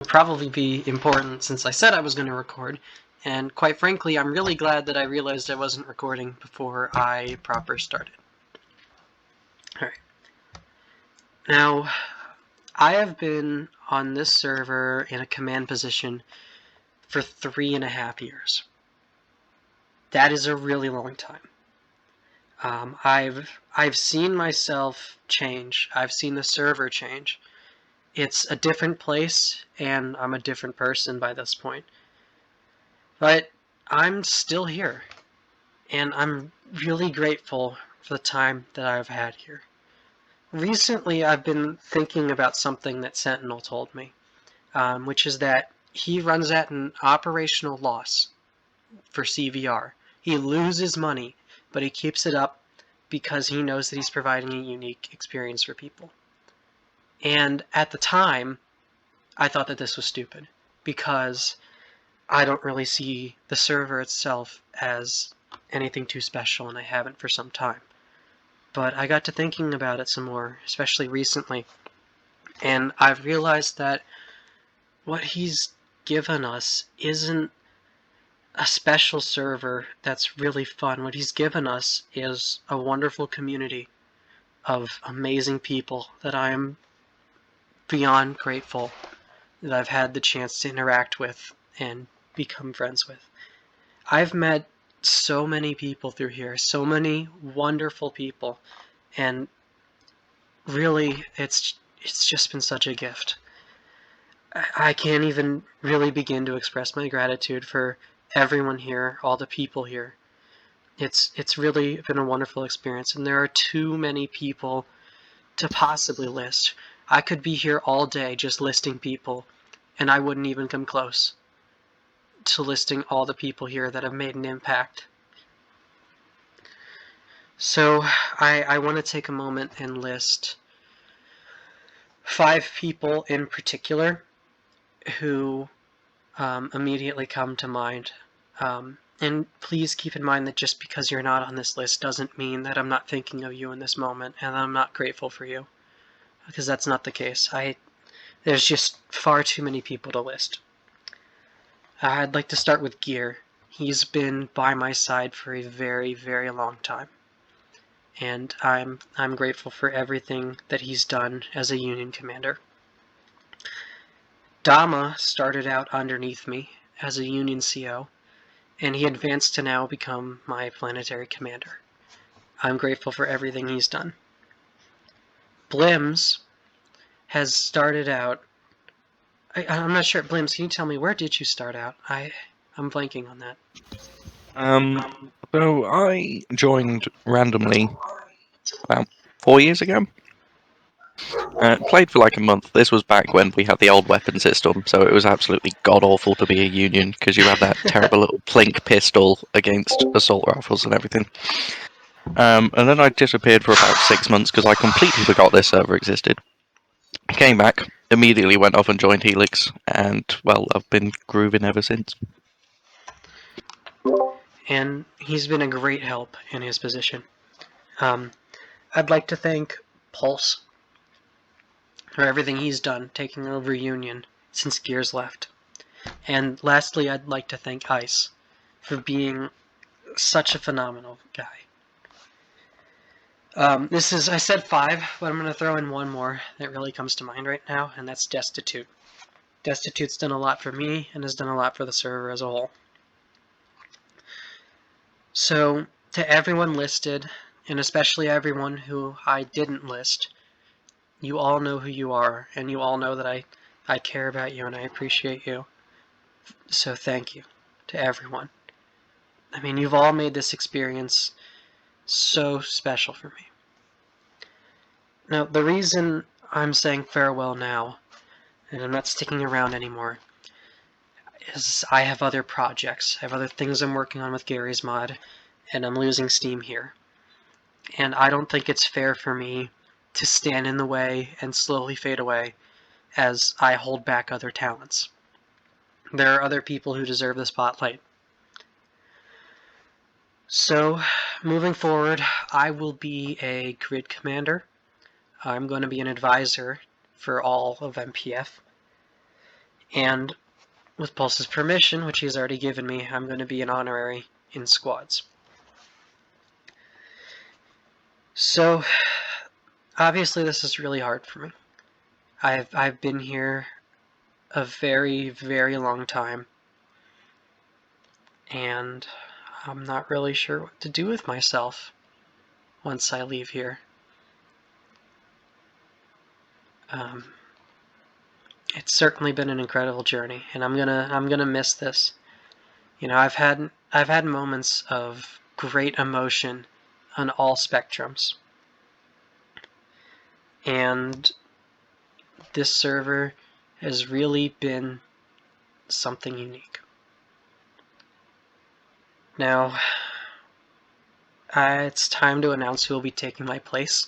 probably be important since I said I was going to record, and quite frankly, I'm really glad that I realized I wasn't recording before I proper started. Alright. Now, I have been on this server in a command position for 3.5 years. That is a really long time. I've seen myself change. I've seen the server change. It's a different place, and I'm a different person by this point. But I'm still here, and I'm really grateful for the time that I've had here. Recently, I've been thinking about something that Sentinel told me, which is that he runs at an operational loss for CVR. He loses money, but he keeps it up because he knows that he's providing a unique experience for people. And at the time, I thought that this was stupid, because I don't really see the server itself as anything too special, and I haven't for some time. But I got to thinking about it some more, especially recently, and I've realized that what he's given us isn't a special server that's really fun. What he's given us is a wonderful community of amazing people that I am beyond grateful that I've had the chance to interact with and become friends with. I've met so many people through here, so many wonderful people, and really, it's just been such a gift. I can't even really begin to express my gratitude for everyone here, all the people here. It's really been a wonderful experience, and there are too many people to possibly list. I could be here all day just listing people, and I wouldn't even come close to listing all the people here that have made an impact. So I want to take a moment and list 5 people in particular who immediately come to mind. And please keep in mind that just because you're not on this list doesn't mean that I'm not thinking of you in this moment and I'm not grateful for you, because that's not the case. There's just far too many people to list. I'd like to start with Gear. He's been by my side for a very, very long time, and I'm grateful for everything that he's done as a Union commander. Dama started out underneath me as a Union CO, and he advanced to now become my planetary commander. I'm grateful for everything he's done. Blims has started out... I'm not sure. Blims, can you tell me, where did you start out? I'm blanking on that. So I joined randomly about 4 years ago. Played for like a month. This was back when we had the old weapon system, so it was absolutely god-awful to be a Union, because you had that terrible little plink pistol against assault rifles and everything. And then I disappeared for about 6 months because I completely forgot this server existed. Came back, immediately went off and joined Helix, and, well, I've been grooving ever since. And he's been a great help in his position. I'd like to thank Pulse for everything he's done taking over Union since Gears left. And lastly, I'd like to thank Ice for being such a phenomenal guy. I said 5, but I'm going to throw in one more that really comes to mind right now, and that's Destitute. Destitute's done a lot for me and has done a lot for the server as a whole. So, to everyone listed, and especially everyone who I didn't list, you all know who you are, and you all know that I care about you and I appreciate you. So thank you to everyone. I mean, you've all made this experience so special for me. Now, the reason I'm saying farewell now, and I'm not sticking around anymore, is I have other projects. I have other things I'm working on with Gary's mod, and I'm losing steam here. And I don't think it's fair for me to stand in the way and slowly fade away as I hold back other talents. There are other people who deserve the spotlight. So, moving forward, I will be a grid commander. I'm going to be an advisor for all of MPF. And with Pulse's permission, which he's already given me, I'm going to be an honorary in squads. So, obviously this is really hard for me. I've been here a very, very long time, and I'm not really sure what to do with myself once I leave here. It's certainly been an incredible journey, and I'm gonna miss this. You know, I've had moments of great emotion on all spectrums, and this server has really been something unique. Now, it's time to announce who will be taking my place.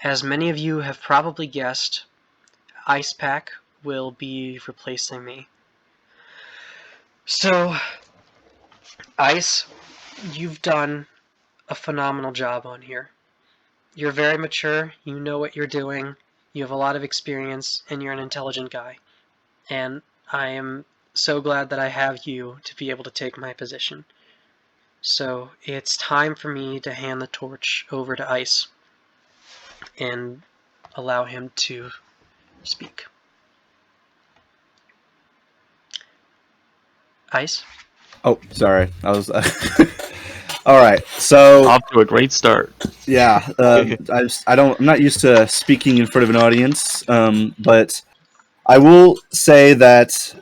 As many of you have probably guessed, Ice Pack will be replacing me. So, Ice, you've done a phenomenal job on here. You're very mature, you know what you're doing, you have a lot of experience, and you're an intelligent guy. And I am so glad that I have you to be able to take my position. So it's time for me to hand the torch over to Ice and allow him to speak. Ice? Oh, sorry. I was. All right. So Off to a great start. yeah, I'm not used to speaking in front of an audience, but I will say that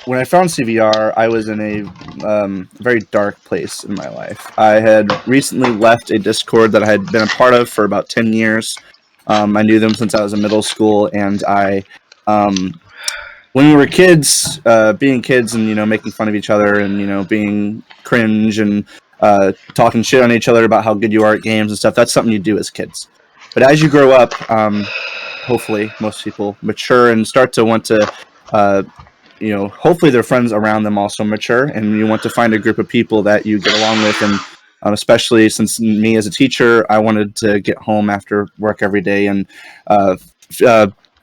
when I found CVR, I was in a very dark place in my life. I had recently left a Discord that I had been a part of for about 10 years. I knew them since I was in middle school, and when we were kids, being kids and, making fun of each other and, being cringe and talking shit on each other about how good you are at games and stuff, that's something you do as kids. But as you grow up, hopefully most people mature and start to want to, hopefully their friends around them also mature, and you want to find a group of people that you get along with. And especially since me as a teacher, I wanted to get home after work every day and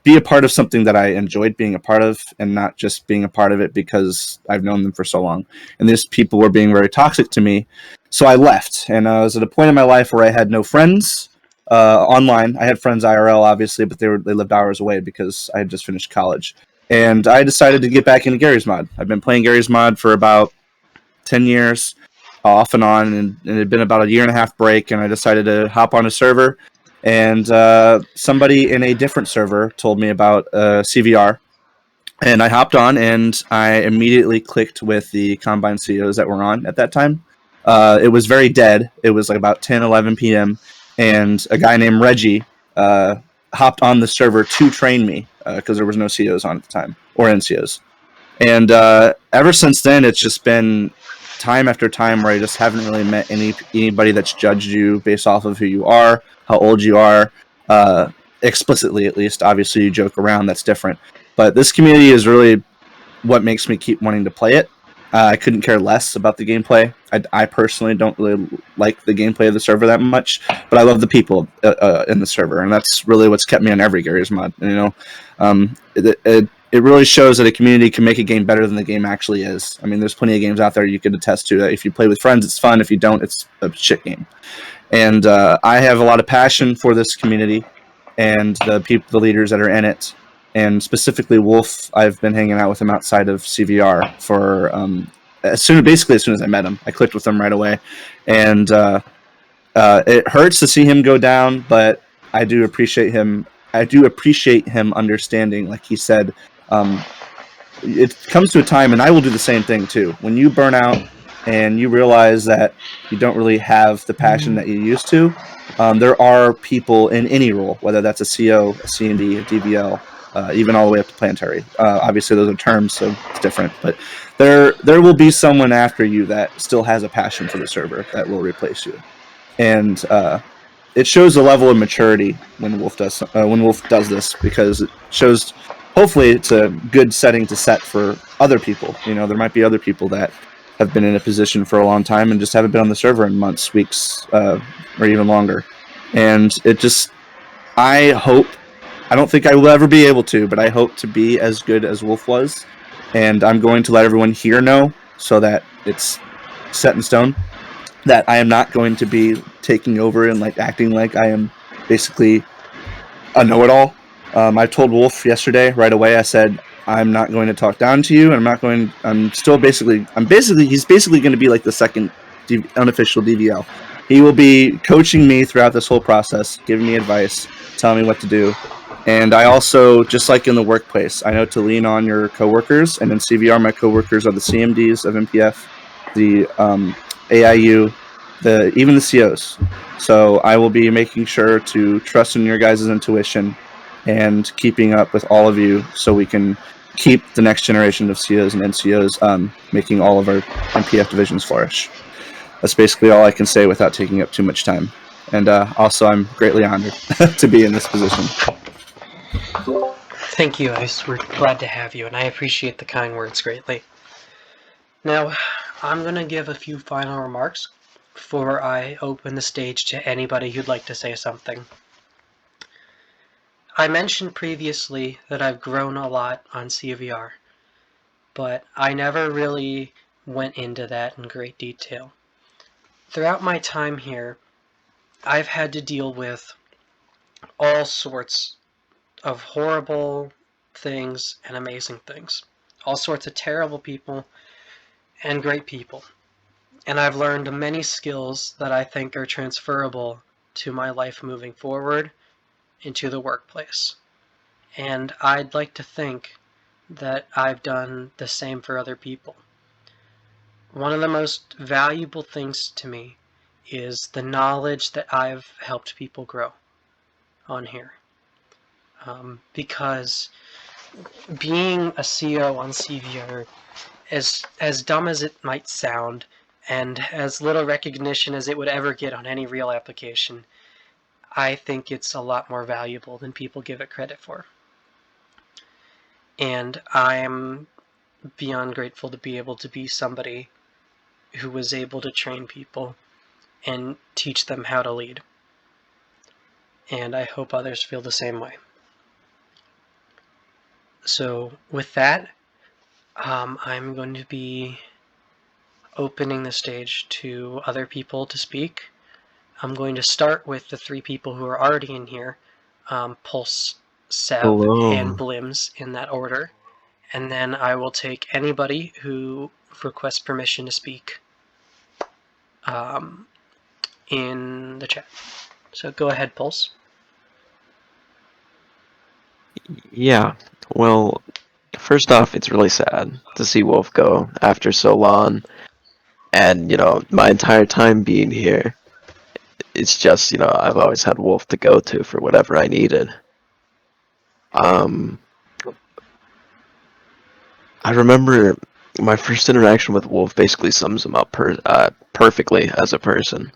be a part of something that I enjoyed being a part of, and not just being a part of it because I've known them for so long. And these people were being very toxic to me. So I left, and I was at a point in my life where I had no friends online. I had friends IRL, obviously, but they lived hours away because I had just finished college. And I decided to get back into Garry's Mod. I've been playing Garry's Mod for about 10 years, off and on, and it had been about a year and a half break, and I decided to hop on a server. And somebody in a different server told me about CVR, and I hopped on, and I immediately clicked with the Combine CEOs that were on at that time. It was very dead. It was like about 10, 11 p.m., and a guy named Reggie hopped on the server to train me because there was no CEOs on at the time, or NCOs. And ever since then, it's just been time after time where I just haven't really met anybody that's judged you based off of who you are, how old you are, explicitly at least. Obviously, you joke around, that's different. But this community is really what makes me keep wanting to play it. I couldn't care less about the gameplay. I personally don't really like the gameplay of the server that much, but I love the people in the server, and that's really what's kept me on every Garry's Mod. It really shows that a community can make a game better than the game actually is. I mean, there's plenty of games out there you can attest to that if you play with friends, it's fun. If you don't, it's a shit game. And I have a lot of passion for this community and the leaders that are in it. And specifically Wolffe, I've been hanging out with him outside of CVR for as soon as I met him. I clicked with him right away. And it hurts to see him go down, but I do appreciate him. I do appreciate him understanding, like he said, it comes to a time, and I will do the same thing too. When you burn out and you realize that you don't really have the passion that you used to, there are people in any role, whether that's a CO, a C&D, a DVL, even all the way up to planetary. Obviously, those are terms, so it's different. But there will be someone after you that still has a passion for the server that will replace you. And it shows a level of maturity when Wolffe does this, because it shows. Hopefully, it's a good setting to set for other people. There might be other people that have been in a position for a long time and just haven't been on the server in months, weeks, or even longer. And I hope I don't think I will ever be able to, but I hope to be as good as Wolffe was. And I'm going to let everyone here know so that it's set in stone that I am not going to be taking over and like acting like I am basically a know-it-all. I told Wolffe yesterday right away. I said I'm not going to talk down to you, and I'm not going. I'm still basically. I'm basically. He's basically going to be like the second unofficial DVL. He will be coaching me throughout this whole process, giving me advice, telling me what to do. And I also, just like in the workplace, I know to lean on your coworkers. And in CVR, my coworkers are the CMDs of MPF, the AIU, the even the COs. So I will be making sure to trust in your guys' intuition and keeping up with all of you so we can keep the next generation of COs and NCOs making all of our MPF divisions flourish. That's basically all I can say without taking up too much time. And also, I'm greatly honored to be in this position. Thank you, Ice. We're glad to have you, and I appreciate the kind words greatly. Now, I'm going to give a few final remarks before I open the stage to anybody who'd like to say something. I mentioned previously that I've grown a lot on CVR, but I never really went into that in great detail. Throughout my time here, I've had to deal with all sorts of horrible things and amazing things. All sorts of terrible people and great people. And I've learned many skills that I think are transferable to my life moving forward into the workplace. And I'd like to think that I've done the same for other people. One of the most valuable things to me is the knowledge that I've helped people grow on here. Because being a CO on CVR, as dumb as it might sound, and as little recognition as it would ever get on any real application, I think it's a lot more valuable than people give it credit for. And I'm beyond grateful to be able to be somebody who was able to train people and teach them how to lead. And I hope others feel the same way. So with that, I'm going to be opening the stage to other people to speak. I'm going to start with the three people who are already in here, Pulse, Sev, Hello. and Blims in that order. And then I will take anybody who requests permission to speak in the chat. So go ahead, Pulse. Yeah, well, first off, it's really sad to see Wolffe go after so long. And, my entire time being here, it's just, I've always had Wolffe to go to for whatever I needed. I remember my first interaction with Wolffe basically sums him up perfectly as a person.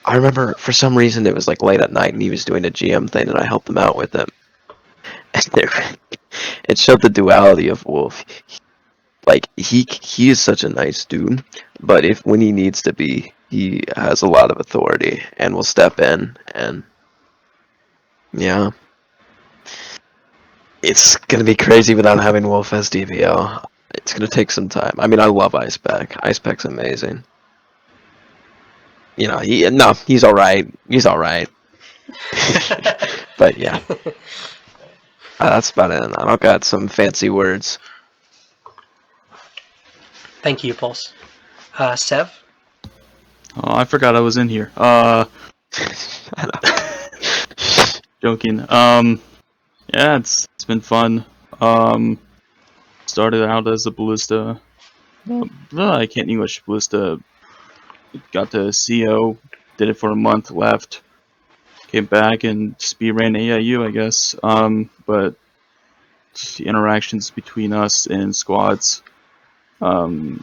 I remember for some reason it was like late at night and he was doing a GM thing and I helped him out with it. And it showed the duality of Wolffe. Like he is such a nice dude, but when he needs to be, he has a lot of authority and will step in. And yeah, it's gonna be crazy without having Wolffe as DVL. It's gonna take some time. I mean, I love Icepack. Icepack's amazing. He's all right. He's all right. But yeah, that's about it. I don't got some fancy words. Thank you, Pulse. Sev? Oh, I forgot I was in here. Joking. Yeah, it's been fun. Started out as a ballista. I can't English ballista. Got to CO. Did it for a month. Left. Came back and speed ran AIU, I guess. But the interactions between us and squads, good.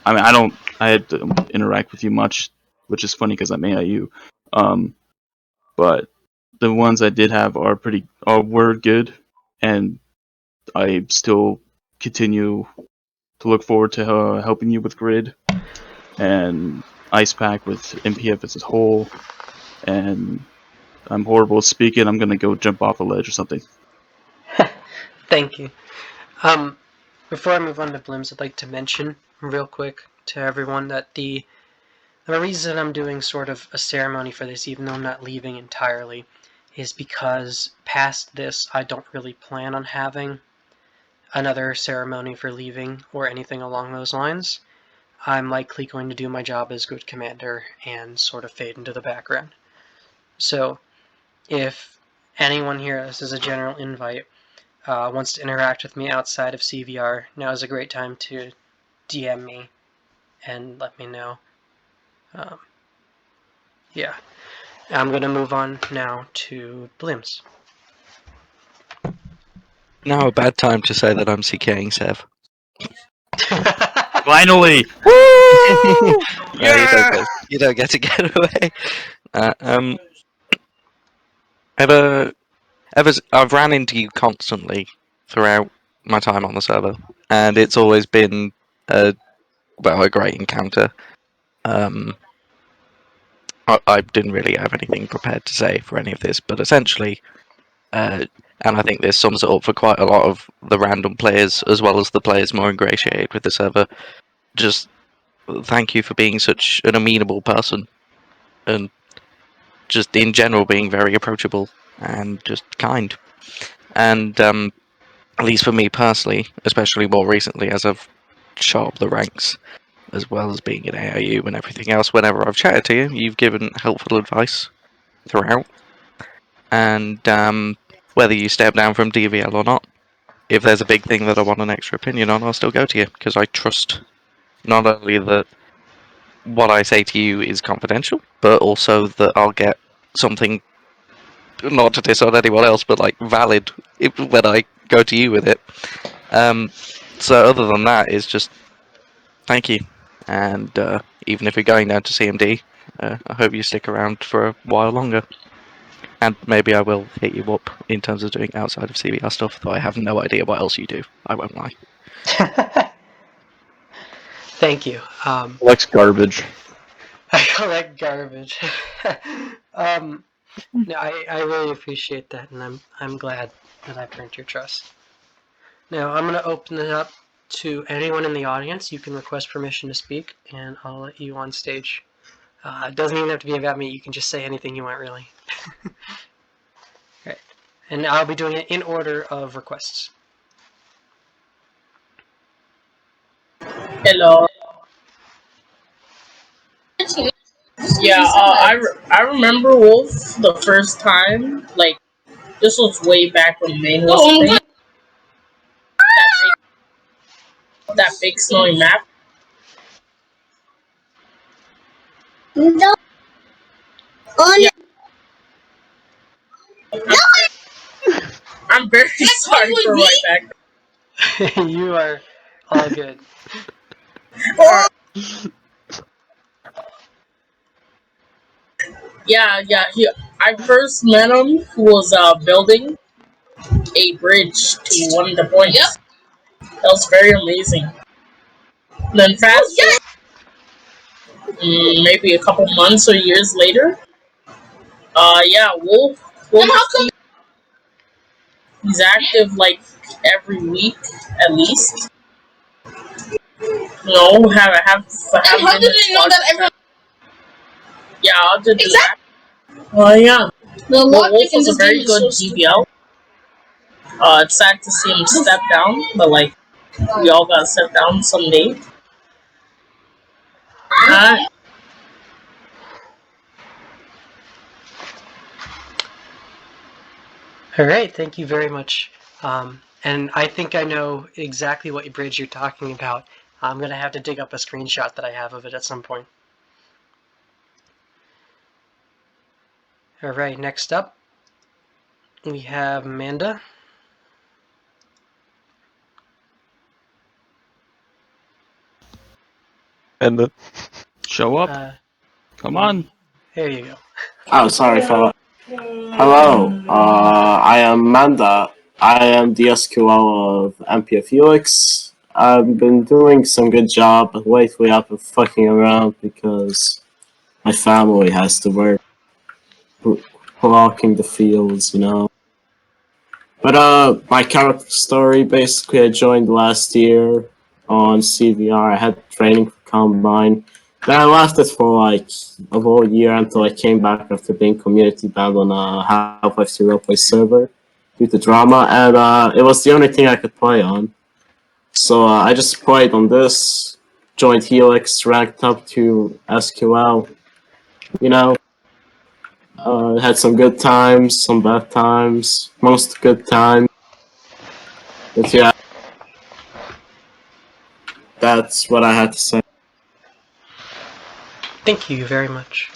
I mean, I had to interact with you much, which is funny because I'm AIU. But the ones I did have were good, and I still continue to look forward to helping you with Grid and Ice Pack with MPF as a whole, and I'm horrible at speaking. I'm gonna go jump off a ledge or something. Thank you. Before I move on to Blims, I'd like to mention real quick to everyone that the reason I'm doing sort of a ceremony for this, even though I'm not leaving entirely, is because past this, I don't really plan on having another ceremony for leaving or anything along those lines. I'm likely going to do my job as good commander and sort of fade into the background. So, if anyone here, this is a general invite, wants to interact with me outside of CVR, now is a great time to DM me and let me know. Yeah. I'm going to move on now to Blims. Now a bad time to say that I'm CKing Sev. Finally! No, Yeah! you don't get to get away. I've ran into you constantly throughout my time on the server, and it's always been a great encounter. I didn't really have anything prepared to say for any of this, but essentially, and I think this sums it up for quite a lot of the random players as well as the players more ingratiated with the server. Just thank you for being such an amenable person, and just in general being very approachable and just kind. And at least for me personally, especially more recently as I've shot up the ranks, as well as being in AIU and everything else, whenever I've chatted to you, you've given helpful advice throughout. And whether you step down from DVL or not, if there's a big thing that I want an extra opinion on, I'll still go to you, because I trust not only that what I say to you is confidential, but also that I'll get something, not to diss on anyone else, but like valid when I go to you with it. So other than that, it's just thank you. And even if you're going down to CMD, I hope you stick around for a while longer. And maybe I will hit you up in terms of doing outside of CBR stuff, though I have no idea what else you do. I won't lie. Thank you. Collects garbage. I collect garbage. No, I really appreciate that, and I'm glad that I've earned your trust. Now I'm going to open it up to anyone in the audience. You can request permission to speak, and I'll let you on stage. It doesn't even have to be about me. You can just say anything you want, really. Okay. And I'll be doing it in order of requests. Hello. Yeah, I remember Wolf the first time. Like, this was way back when Maine was a thing. That big snowy map. No. Oh, yeah. I'm very sorry for right back. You are all good. Yeah. I first met him. He was building a bridge to one of the points. Yep. That was very amazing. Then fast forward, maybe a couple months or years later. Yeah, Wolf he's active like every week at least. No, have how did they know that everyone? Yeah, I'll do that. Oh yeah. The Wolf was a very good DBL. It's sad to see him step down, but like we all gotta step down someday. All right, thank you very much. And I think I know exactly what bridge you're talking about. I'm going to have to dig up a screenshot that I have of it at some point. All right, next up, we have Amanda. And show up. Come on. There you go. Oh, sorry, fella. Hello, I am Manda. I am the SQL of MPF Felix. I've been doing some good job, but lately I've been fucking around because my family has to work. walking the fields, you know. But my character story, basically, I joined last year on CVR. I had training for Combine. Then I left it for like a whole year until I came back after being community banned on a Half-Life 2 roleplay server due to drama, and it was the only thing I could play on. So I just played on this, joined Helix, ranked up to SQL. You know, had some good times, some bad times, most good times. But yeah, that's what I had to say. Thank you very much.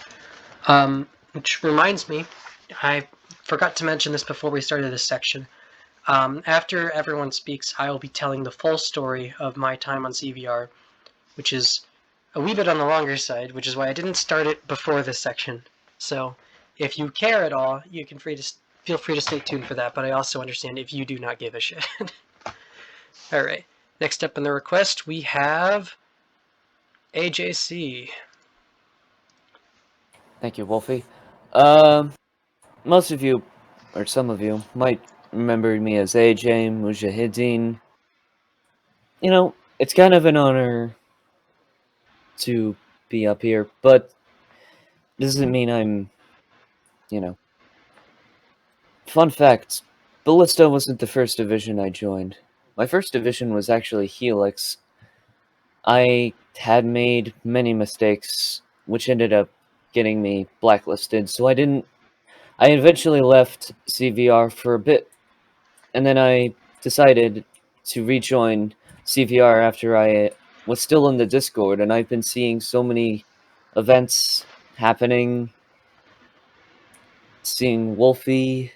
Which reminds me, I forgot to mention this before we started this section. After everyone speaks, I will be telling the full story of my time on CVR, which is a wee bit on the longer side, which is why I didn't start it before this section. So, if you care at all, you can feel free to stay tuned for that. But I also understand if you do not give a shit. All right. Next up in the request, we have AJC. Thank you, Wolfie. Most of you, or some of you, might remember me as AJ Mujahideen. You know, it's kind of an honor to be up here, but doesn't mean I'm, you know. Fun fact, Ballista wasn't the first division I joined. My first division was actually Helix. I had made many mistakes, which ended up getting me blacklisted, so I eventually left CVR for a bit, and then I decided to rejoin CVR after I was still in the Discord, and I've been seeing so many events happening, seeing Wolfie,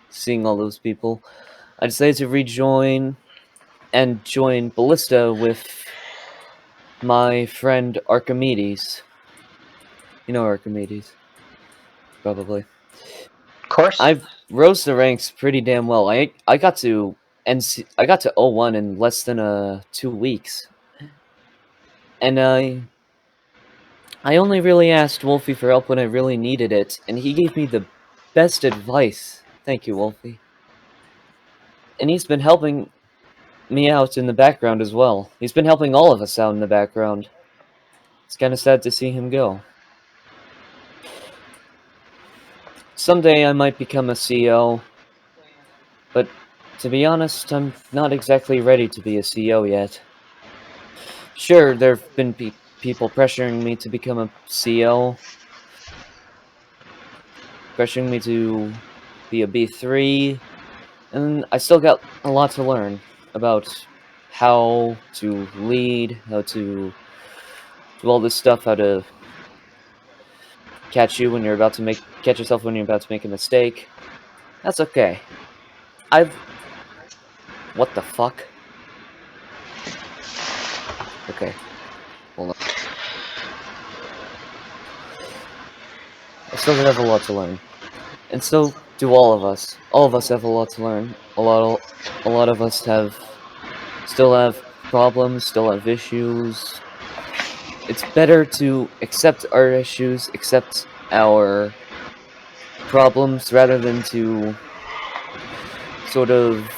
seeing all those people. I decided to rejoin and join Ballista with my friend Archimedes. You know Archimedes, probably. Of course. I rose the ranks pretty damn well. I got to I got to 01 in less than 2 weeks. And I only really asked Wolfie for help when I really needed it, and he gave me the best advice. Thank you, Wolfie. And he's been helping me out in the background as well. He's been helping all of us out in the background. It's kind of sad to see him go. Someday I might become a CEO, but to be honest, I'm not exactly ready to be a CEO yet. Sure, there have been people pressuring me to become a CEO, pressuring me to be a B3, and I still got a lot to learn about how to lead, how to do all this stuff, how to catch yourself when you're about to make a mistake. That's okay. What the fuck? Okay, hold on. I still have a lot to learn. And so do all of us. All of us have a lot to learn. A lot of us still have problems, still have issues. It's better to accept our issues, accept our problems, rather than to sort of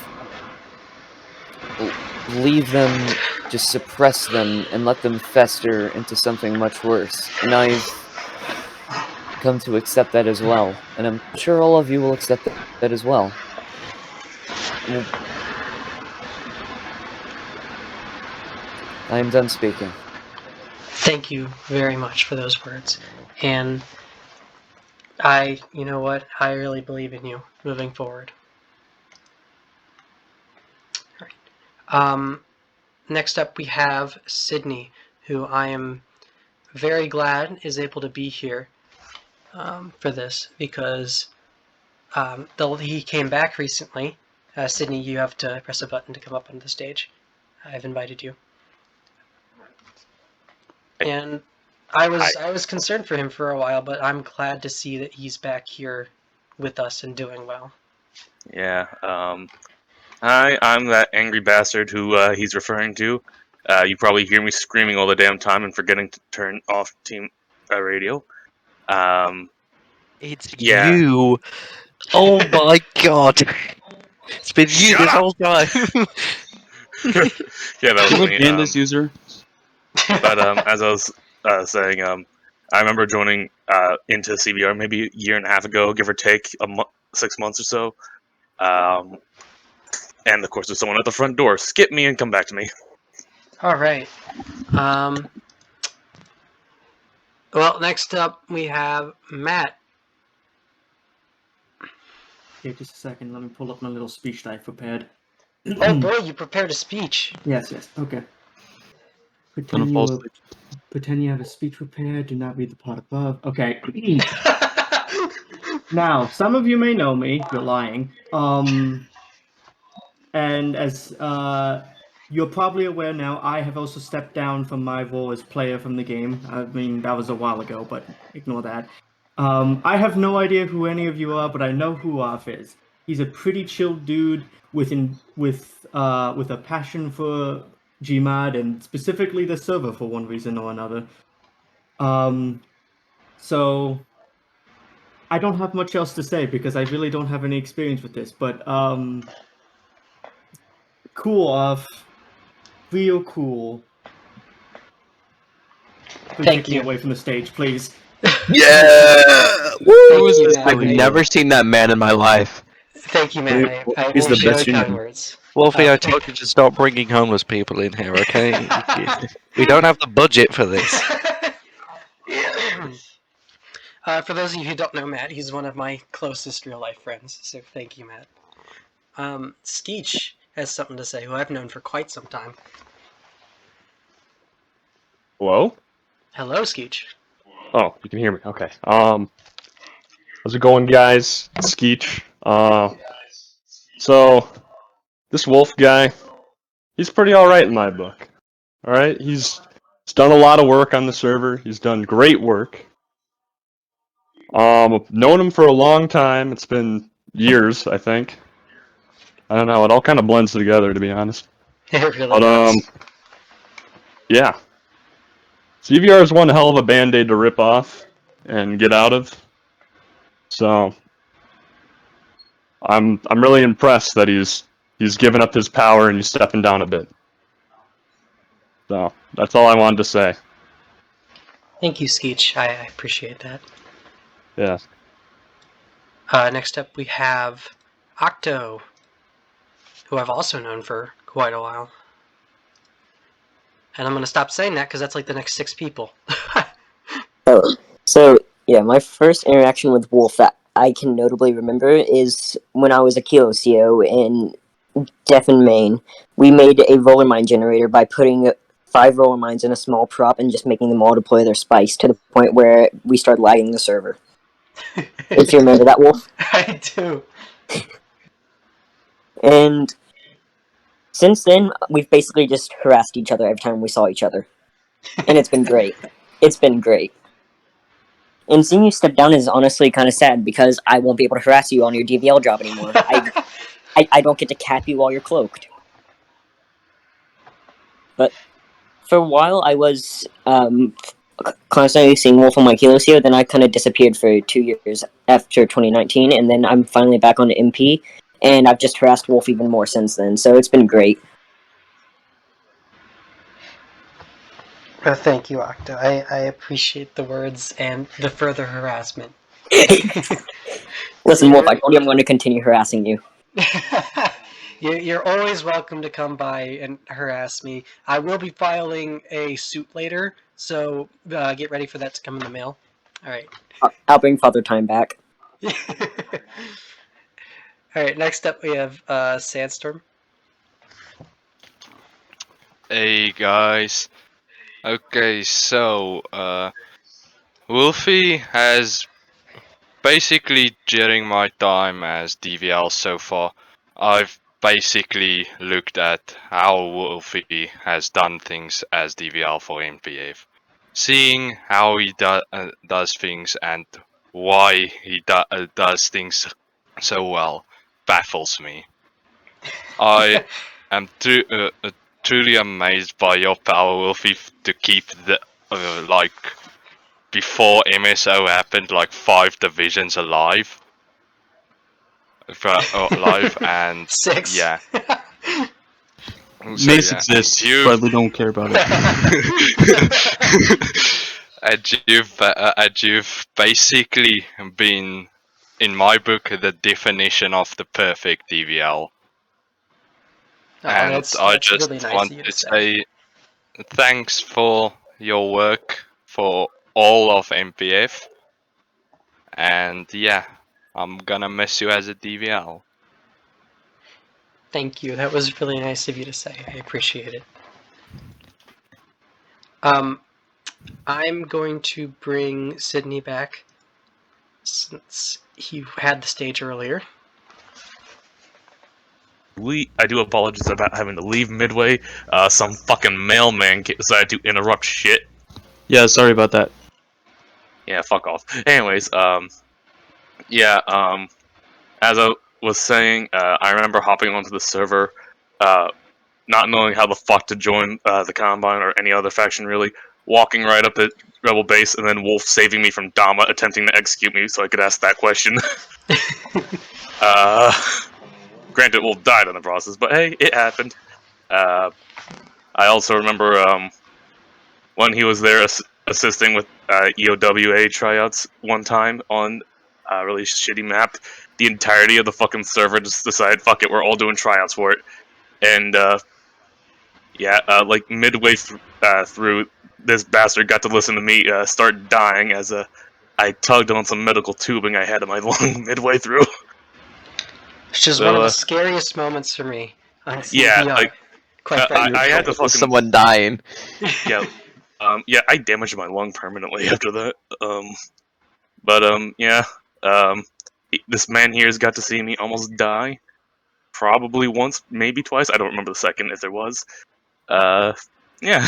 leave them, just suppress them, and let them fester into something much worse. And I've come to accept that as well. And I'm sure all of you will accept that as well. I am done speaking. Thank you very much for those words. And you know what? I really believe in you moving forward. All right. Next up, we have Sydney, who I am very glad is able to be here for this because though he came back recently. Sydney, you have to press a button to come up on the stage. I've invited you. And I was concerned for him for a while, but I'm glad to see that he's back here with us and doing well. Yeah. I'm that angry bastard who he's referring to. You probably hear me screaming all the damn time and forgetting to turn off team radio. It's Yeah. you. Oh my god. It's been you Shut this up! whole time. Yeah, that was Can we me. ban this user? But as I was saying, I remember joining into CBR maybe a year and a half ago, give or take 6 months or so. And of course, there's someone at the front door. Skip me and come back to me. All right. Well, next up we have Matt. Okay, just a second. Let me pull up my little speech that I prepared. Oh boy, you prepared a speech. Yes, okay. Gonna fall asleep. Pretend you have a speech prepared. Do not read the part above. Okay. Now, some of you may know me. You're lying. And as you're probably aware now, I have also stepped down from my role as player from the game. I mean, that was a while ago, but ignore that. I have no idea who any of you are, but I know who Wolffe is. He's a pretty chill dude with a passion for Gmod and specifically the server for one reason or another. So I don't have much else to say because I really don't have any experience with this. But cool off, real cool. Please Thank take me you. away from the stage, please. Yeah! Thank you, Matt. I've never seen that man in my life. Thank you, Matt. I He's the appreciate best the kind union. words. Wolfie, I told you to stop bringing homeless people in here, okay? We don't have the budget for this. For those of you who don't know Matt, he's one of my closest real life friends. So thank you, Matt. Skeech has something to say, who I've known for quite some time. Hello? Hello, Skeech. Oh, you can hear me. Okay. How's it going, guys? It's Skeech. So this Wolf guy, he's pretty all right in my book. All right, he's done a lot of work on the server. He's done great work. I've known him for a long time. It's been years, I think. I don't know. It all kind of blends together, to be honest. It really But does. yeah. CVR is one hell of a band-aid to rip off and get out of. So I'm really impressed that he's given up his power and he's stepping down a bit. So that's all I wanted to say. Thank you, Skeech. I appreciate that. Yeah. Next up, we have Octo, who I've also known for quite a while. And I'm going to stop saying that because that's like the next 6 people. Oh, so yeah, my first interaction with Wolf that I can notably remember is when I was a Kilo CO in Devon, Maine. We made a roller mine generator by putting 5 roller mines in a small prop and just making them all deploy their spikes to the point where we started lagging the server. If you remember that, Wolf? I do. And since then, we've basically just harassed each other every time we saw each other. And it's been great. It's been great. And seeing you step down is honestly kind of sad because I won't be able to harass you on your DVL job anymore. I don't get to cap you while you're cloaked. But for a while, I was constantly seeing Wolf on my Kilo, then I kind of disappeared for 2 years after 2019, and then I'm finally back on the MP, and I've just harassed Wolf even more since then, so it's been great. Thank you, Octo. I appreciate the words and the further harassment. Listen, Wolf, I told you I'm going to continue harassing you. You're always welcome to come by and harass me. I will be filing a suit later, so get ready for that to come in the mail. All right. I'll bring Father Time back. All right. Next up, we have Sandstorm. Hey guys. Okay, so Wolfie has basically during my time as DVL so far, I've basically looked at how Wolfie has done things as DVL for MPF. Seeing how he does things and why he does things so well baffles me. I am truly amazed by your power, Wolfie, to keep the like before MSO happened, like 5 divisions alive. Alive and 6. yeah. So Mace yeah, exists, you but we don't care about it. and you've basically been, in my book, the definition of the perfect DVL. Oh, And I that's just really nice want of you to to say. say thanks for your work for all of MPF. And yeah, I'm gonna miss you as a DVL. Thank you. That was really nice of you to say. I appreciate it. I'm going to bring Sydney back since he had the stage earlier. I do apologize about having to leave midway. Some fucking mailman decided to interrupt shit. Yeah, sorry about that. Yeah, fuck off. Anyways, yeah, as I was saying, I remember hopping onto the server, not knowing how the fuck to join the Combine or any other faction really, walking right up at Rebel Base, and then Wolf saving me from Dama attempting to execute me so I could ask that question. Granted, Wolf died in the process, but hey, it happened. I also remember when he was there assisting with EOWA tryouts one time on a really shitty map. The entirety of the fucking server just decided, fuck it, we're all doing tryouts for it. And yeah, like midway through, this bastard got to listen to me start dying as I tugged on some medical tubing I had in my lung midway through. Which is one of the scariest moments for me on Yeah, CBR. like Quite frankly. I had to fucking someone dying. yeah, yeah, I damaged my lung permanently after that. But yeah, this man here has got to see me almost die, probably once, maybe twice. I don't remember the second if there was. Yeah.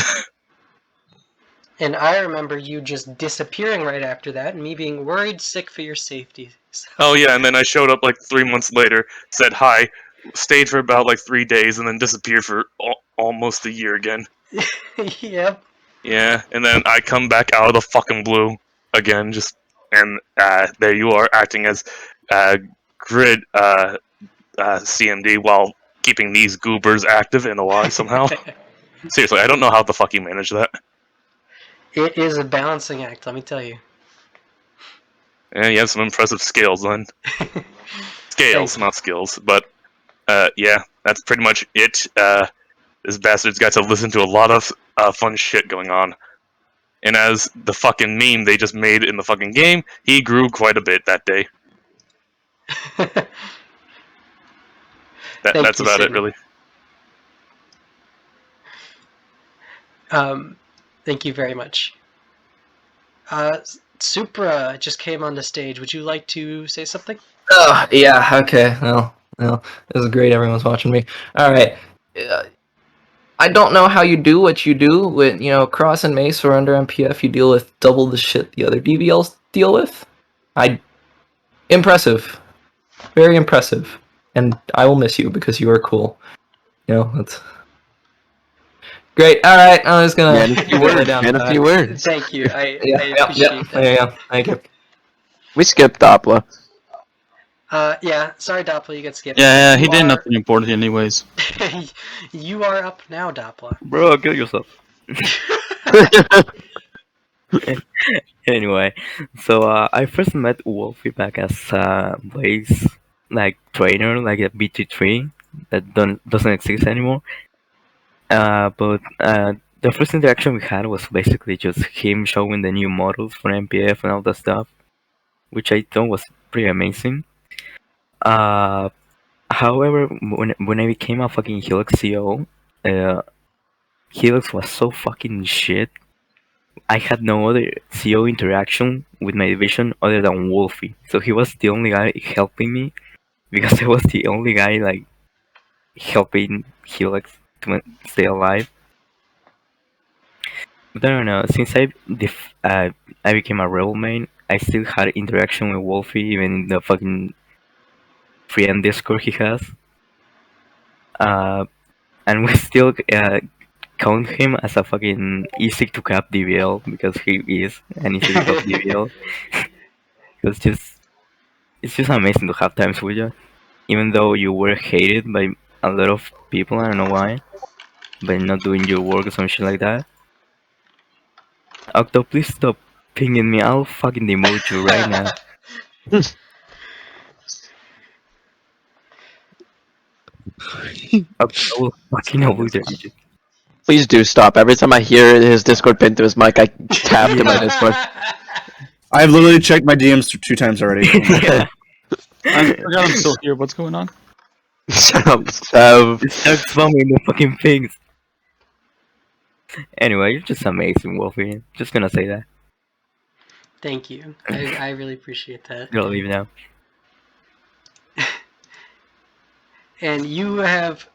And I remember you just disappearing right after that, and me being worried sick for your safety. So. Oh yeah, and then I showed up like 3 months later, said hi, stayed for about like 3 days, and then disappeared for almost a year again. Yep. Yeah, and then I come back out of the fucking blue again, and there you are acting as grid CMD while keeping these goobers active in OI somehow. Seriously, I don't know how the fuck you manage that. It is a balancing act, let me tell you. Yeah, you have some impressive skills, then. Scales, not skills. But, yeah, that's pretty much it. This bastard's got to listen to a lot of fun shit going on. And as the fucking meme they just made in the fucking game, he grew quite a bit that day. That's about it, really. Thank you very much. Supra just came on the stage. Would you like to say something? Oh, yeah, okay. Well, it was great everyone's watching me. Alright. I don't know how you do what you do with, Cross and Mace or under MPF, you deal with double the shit the other DVLs deal with. Impressive. Very impressive. And I will miss you because you are cool. That's... Great, alright, I'm just gonna lay down. A few words. Thank you, I appreciate that. There you go, thank you. We skipped Doppler. Yeah, sorry Doppler, you get skipped. Yeah, he did nothing important anyways. You are up now, Doppler. Bro, kill yourself. Anyway, so I first met Wolfie back as a base trainer, like a BT3 that doesn't exist anymore. But the first interaction we had was basically just him showing the new models for MPF and all that stuff, which I thought was pretty amazing. However, when I became a fucking Helix CO, Helix was so fucking shit. I had no other CO interaction with my division other than Wolfie, so he was the only guy helping me because I was the only guy helping Helix to stay alive. But I don't know. Since I became a rebel main, I still had interaction with Wolfie even in the fucking free end Discord he has. and we still count him as a fucking easy to cap DVL because he is an easy to cap DVL. It's just amazing to have times with you, even though you were hated by a lot of people. I don't know why, by not doing your work or some shit like that. Octo, please stop pinging me. I'll fucking demote you right now. Octo, I will fucking avoid you. Please do stop. Every time I hear his Discord pin to his mic, I tap to my Discord. I've literally checked my DMs 2 times already. Yeah. I forgot I'm still here. What's going on? Shut up. Stop spamming the fucking things. Anyway, you're just amazing, Wolfie. Just gonna say that. Thank you. I really appreciate that. You'll leave now. And you have,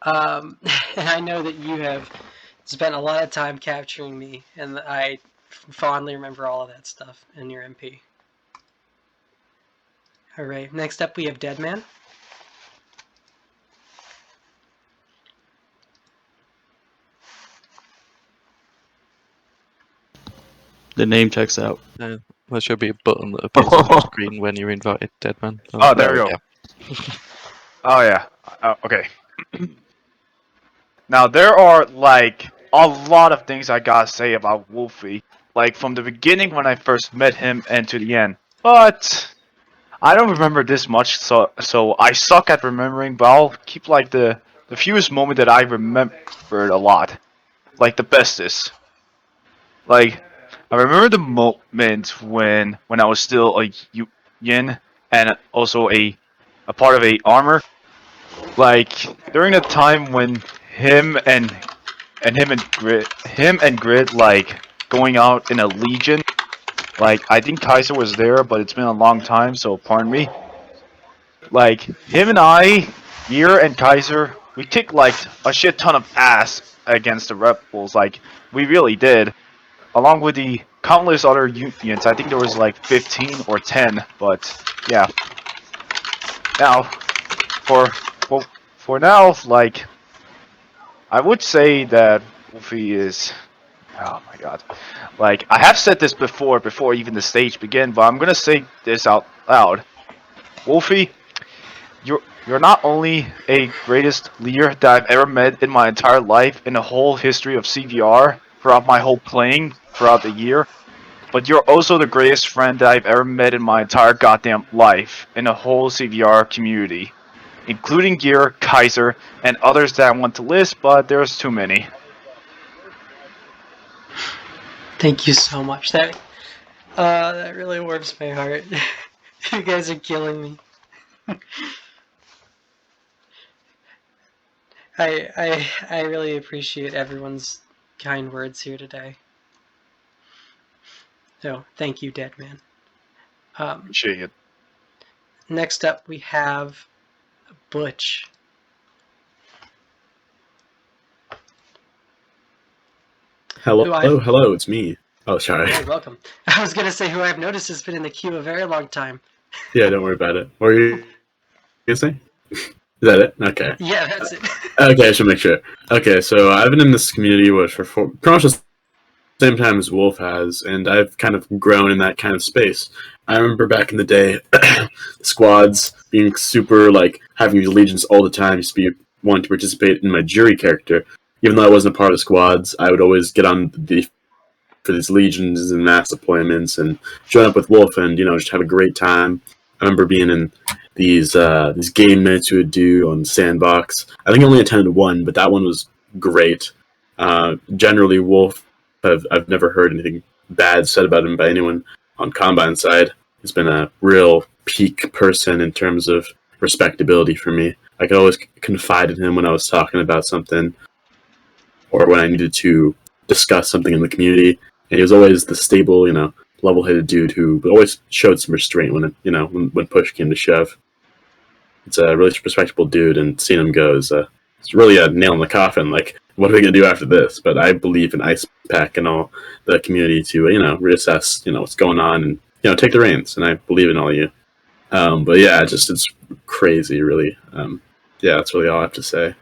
and I know that you have spent a lot of time capturing me, and I fondly remember all of that stuff in your MP. Alright, next up we have Deadman. The name checks out. There should be a button that appears on your screen when you're invited, Deadman. Oh, there we go. Oh yeah. Okay. Now there are like a lot of things I gotta say about Wolfie, like from the beginning when I first met him and to the end. But I don't remember this much, so I suck at remembering. But I'll keep like the fewest moment that I remembered a lot, like the bestest. Like I remember the moment when I was still a yin and also a part of a armor. Like during the time when him and Grid like going out in a legion. Like I think Kaiser was there, but it's been a long time, so pardon me. Like him and I, Year and Kaiser, we kicked like a shit ton of ass against the rebels. Like we really did, along with the countless other unions. I think there was like 15 or 10, but yeah. Now, for now, like I would say that Wolfie is. Oh my god. Like, I have said this before even the stage began, but I'm gonna say this out loud. Wolfie, you're not only a greatest leader that I've ever met in my entire life in the whole history of CVR, throughout my whole playing, throughout the year, but you're also the greatest friend that I've ever met in my entire goddamn life in the whole CVR community. Including Gear, Kaiser, and others that I want to list, but there's too many. Thank you so much. That really warms my heart. You guys are killing me. I really appreciate everyone's kind words here today. So thank you, Deadman. Appreciate it. Next up we have Butch. Hello, it's me. Oh, sorry. You're welcome. I was gonna say who I've noticed has been in the queue a very long time. Yeah, don't worry about it. What were you gonna say? Is that it? Okay. Yeah, that's it. Okay, I should make sure. Okay, so I've been in this community for pretty much the same time as Wolf has, and I've kind of grown in that kind of space. I remember back in the day, squads being super, like, having these legions all the time, used to be wanting to participate in my jury character. Even though I wasn't a part of squads, I would always get on for these legions and mass deployments and join up with Wolf and, just have a great time. I remember being in these game minutes we would do on Sandbox. I think I only attended one, but that one was great. Generally, Wolf, I've never heard anything bad said about him by anyone on Combine side. He's been a real peak person in terms of respectability for me. I could always confide in him when I was talking about something or when I needed to discuss something in the community. And he was always the stable, level-headed dude who always showed some restraint when push came to shove. It's a really respectable dude, and seeing him go is it's really a nail in the coffin. Like, what are we gonna do after this? But I believe in Ice Pack and all the community to reassess what's going on and take the reins. And I believe in all of you. But yeah, it's crazy, really. Yeah, that's really all I have to say.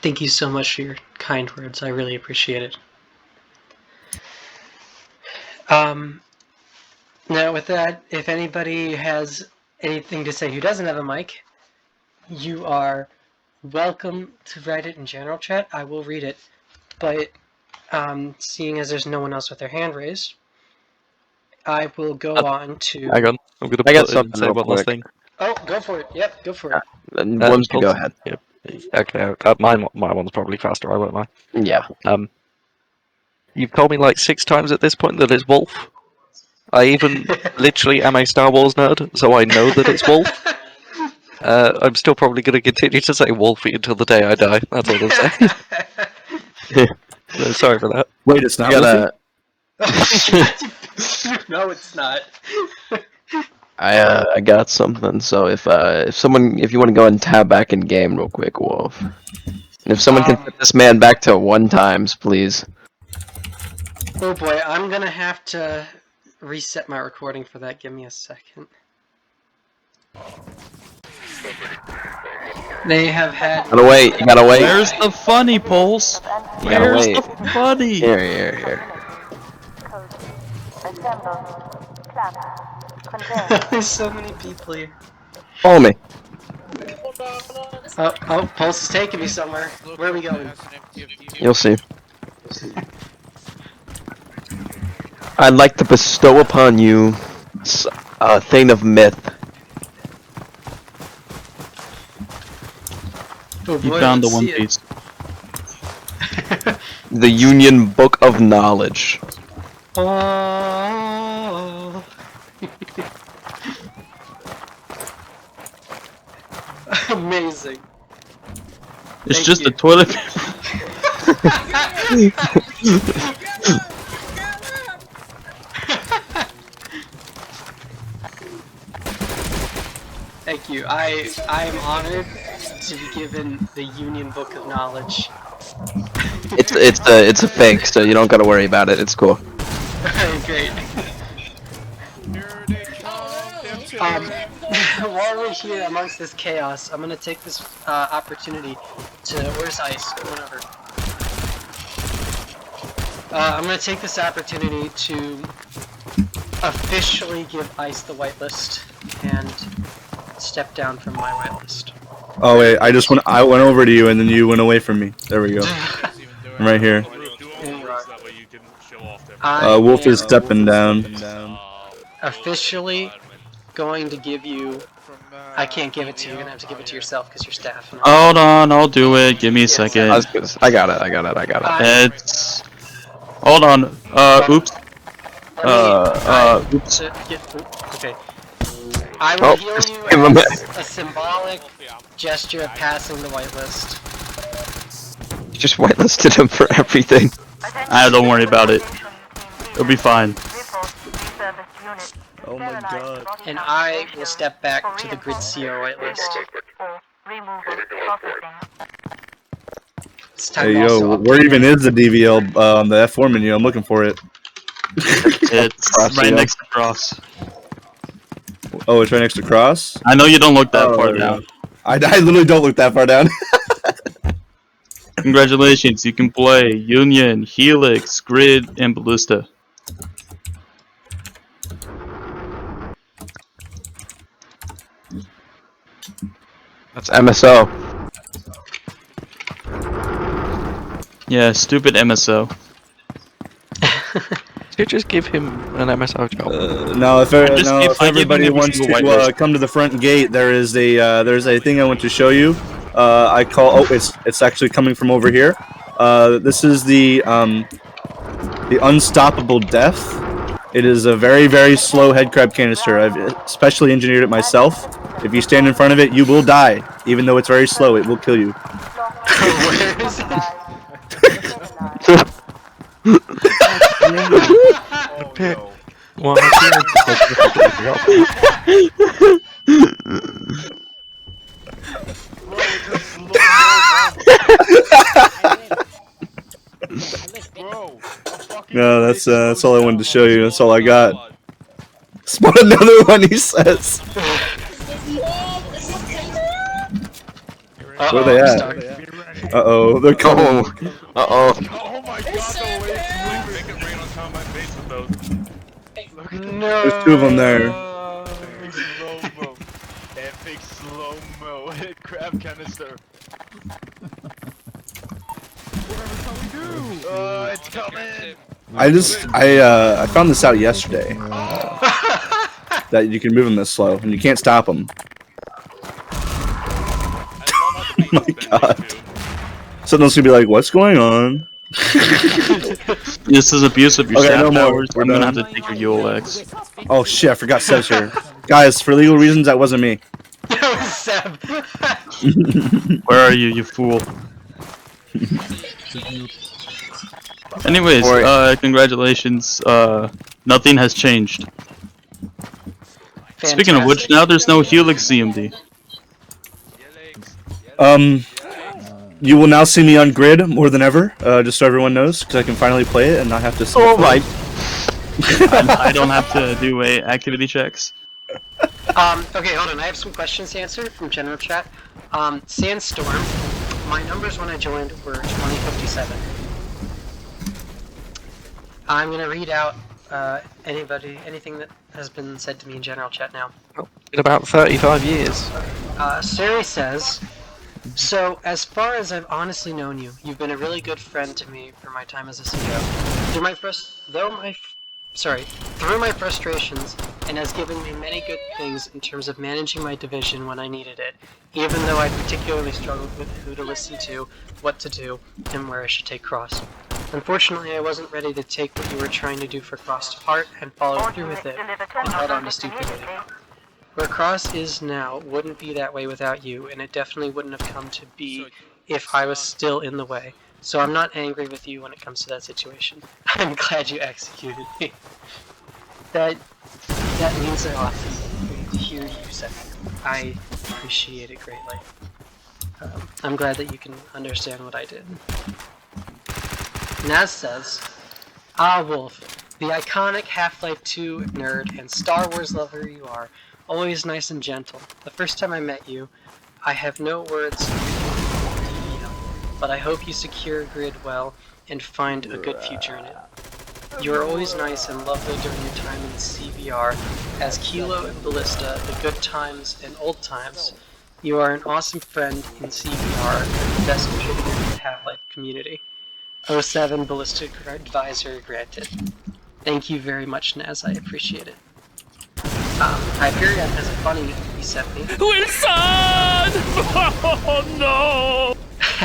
Thank you so much for your kind words. I really appreciate it. Now, with that, if anybody has anything to say who doesn't have a mic, you are welcome to write it in general chat. I will read it. But seeing as there's no one else with their hand raised, I will go on to... Hang on, I'm going to I got put in and something say real one last quick. thing. Oh, go for it. Yep, go for it. Wormsy, go ahead. Yep. Okay, my one's probably faster, I won't lie. Yeah. You've told me like 6 times at this point that it's Wolffe. I even literally am a Star Wars nerd, so I know that it's Wolffe. I'm still probably going to continue to say Wolfie until the day I die. That's all I'm saying. So sorry for that. Wait, it's not gotta... Oh shit! No, it's not. I got something. So if you want to go and tab back in game real quick, Wolf. And if someone can put this man back to 1 times, please. Oh boy, I'm gonna have to reset my recording for that. Give me a second. They have had... Gotta wait, you gotta wait. Where's the funny, Pulse? Where's the funny? Here. There's so many people here. Follow me. Oh, Pulse is taking me somewhere. Where are we going? You'll see. I'd like to bestow upon you a thing of myth. Oh boy, You found the let's One see it. Piece. The Union Book of Knowledge. Oh. Amazing. It's Thank just you. a toilet paper. Thank you. I am honored to be given the Union Book of Knowledge. It's a fake, so you don't gotta worry about it. It's cool. Great. While we're here amongst this chaos, I'm gonna take this opportunity to... Where's Ice? Come on over. I'm gonna take this opportunity to officially give Ice the whitelist and step down from my whitelist. Oh wait, I went over to you and then you went away from me. There we go. I'm right here. Wolf is stepping down. Officially going to give you... I can't give it to you. You're gonna have to give it to yourself because you're staff. Hold on, I'll do it. Give me a second. I got it. It's... Hold on. Oops. Oops. Okay. I will heal give you him as a symbolic gesture of passing the whitelist. You just whitelisted him for everything. Don't worry about it. It'll be fine. Oh my god. And I will step back to the Grid CO whitelist. It's time Hey to yo, also where update even it. is the DVL on the F4 menu? I'm looking for it. It's right next to Cross. Oh, it's right next to Cross? I know you don't look that Oh, far there we go. down. I literally don't look that far down. Congratulations, you can play Union, Helix, Grid, and Ballista. That's MSO. Yeah, stupid MSO. You just give him an MSO job. No, if I give him everybody every wants single to whitelist. come to the front gate, there's a thing I want to show you. It's actually coming from over here. This is the unstoppable death. It is a very, very slow headcrab canister. I've specially engineered it myself. If you stand in front of it, you will die. Even though it's very slow, it will kill you. Where is it? Well, No, that's all I wanted to show you. That's all I got. Spawn another one, he says. Where are they at? Uh-oh, they're coming. Uh-oh. Oh my god, the way it's like, make it rain on top of my face with those. Look at No. There's two of them there. Epic slow-mo. Epic slow-mo. Crab canister. It's coming. I found this out yesterday. That you can move them this slow, and you can't stop them. Oh my god. Someone's gonna be like, what's going on? This is abuse of your Okay, staff no more. powers. We're I'm gonna done. have to take your ULX. Oh shit, I forgot Seb's here. Guys, for legal reasons, that wasn't me. Seb. Where are you, you fool? Anyways, congratulations. Nothing has changed. Speaking of which, now there's no Helix CMD. You will now see me on grid more than ever, just so everyone knows, because I can finally play it and not have to. Oh my! I don't have to do activity checks. Okay, hold on. I have some questions to answer from general chat. Sandstorm, my numbers when I joined were 2057. I'm gonna read out anything that has been said to me in general chat now. In about 35 years. Sari says, so as far as I've honestly known you, you've been a really good friend to me for my time as a CEO. Through my frustrations, and has given me many good things in terms of managing my division when I needed it, even though I particularly struggled with who to listen to, what to do, and where I should take Cross. Unfortunately, I wasn't ready to take what you were trying to do for Cross to heart and follow through with it, and held on to stupidity. Where Cross is now wouldn't be that way without you, and it definitely wouldn't have come to be if I was still in the way. So I'm not angry with you when it comes to that situation. I'm glad you executed me. That means a lot to hear you say. I appreciate it greatly. I'm glad that you can understand what I did. Naz says, Wolffe, the iconic Half-Life 2 nerd and Star Wars lover you are, always nice and gentle. The first time I met you, I have no words, but I hope you secure Grid well and find a good future in it. You are always nice and lovely during your time in CVR, as Kilo and Ballista, the good times and old times. You are an awesome friend in CVR and the best contributor to the Half-Life community. 07 Ballistic Advisor granted. Thank you very much, Naz. I appreciate it. Hyperion has a funny he sent me. Wilson! Oh no!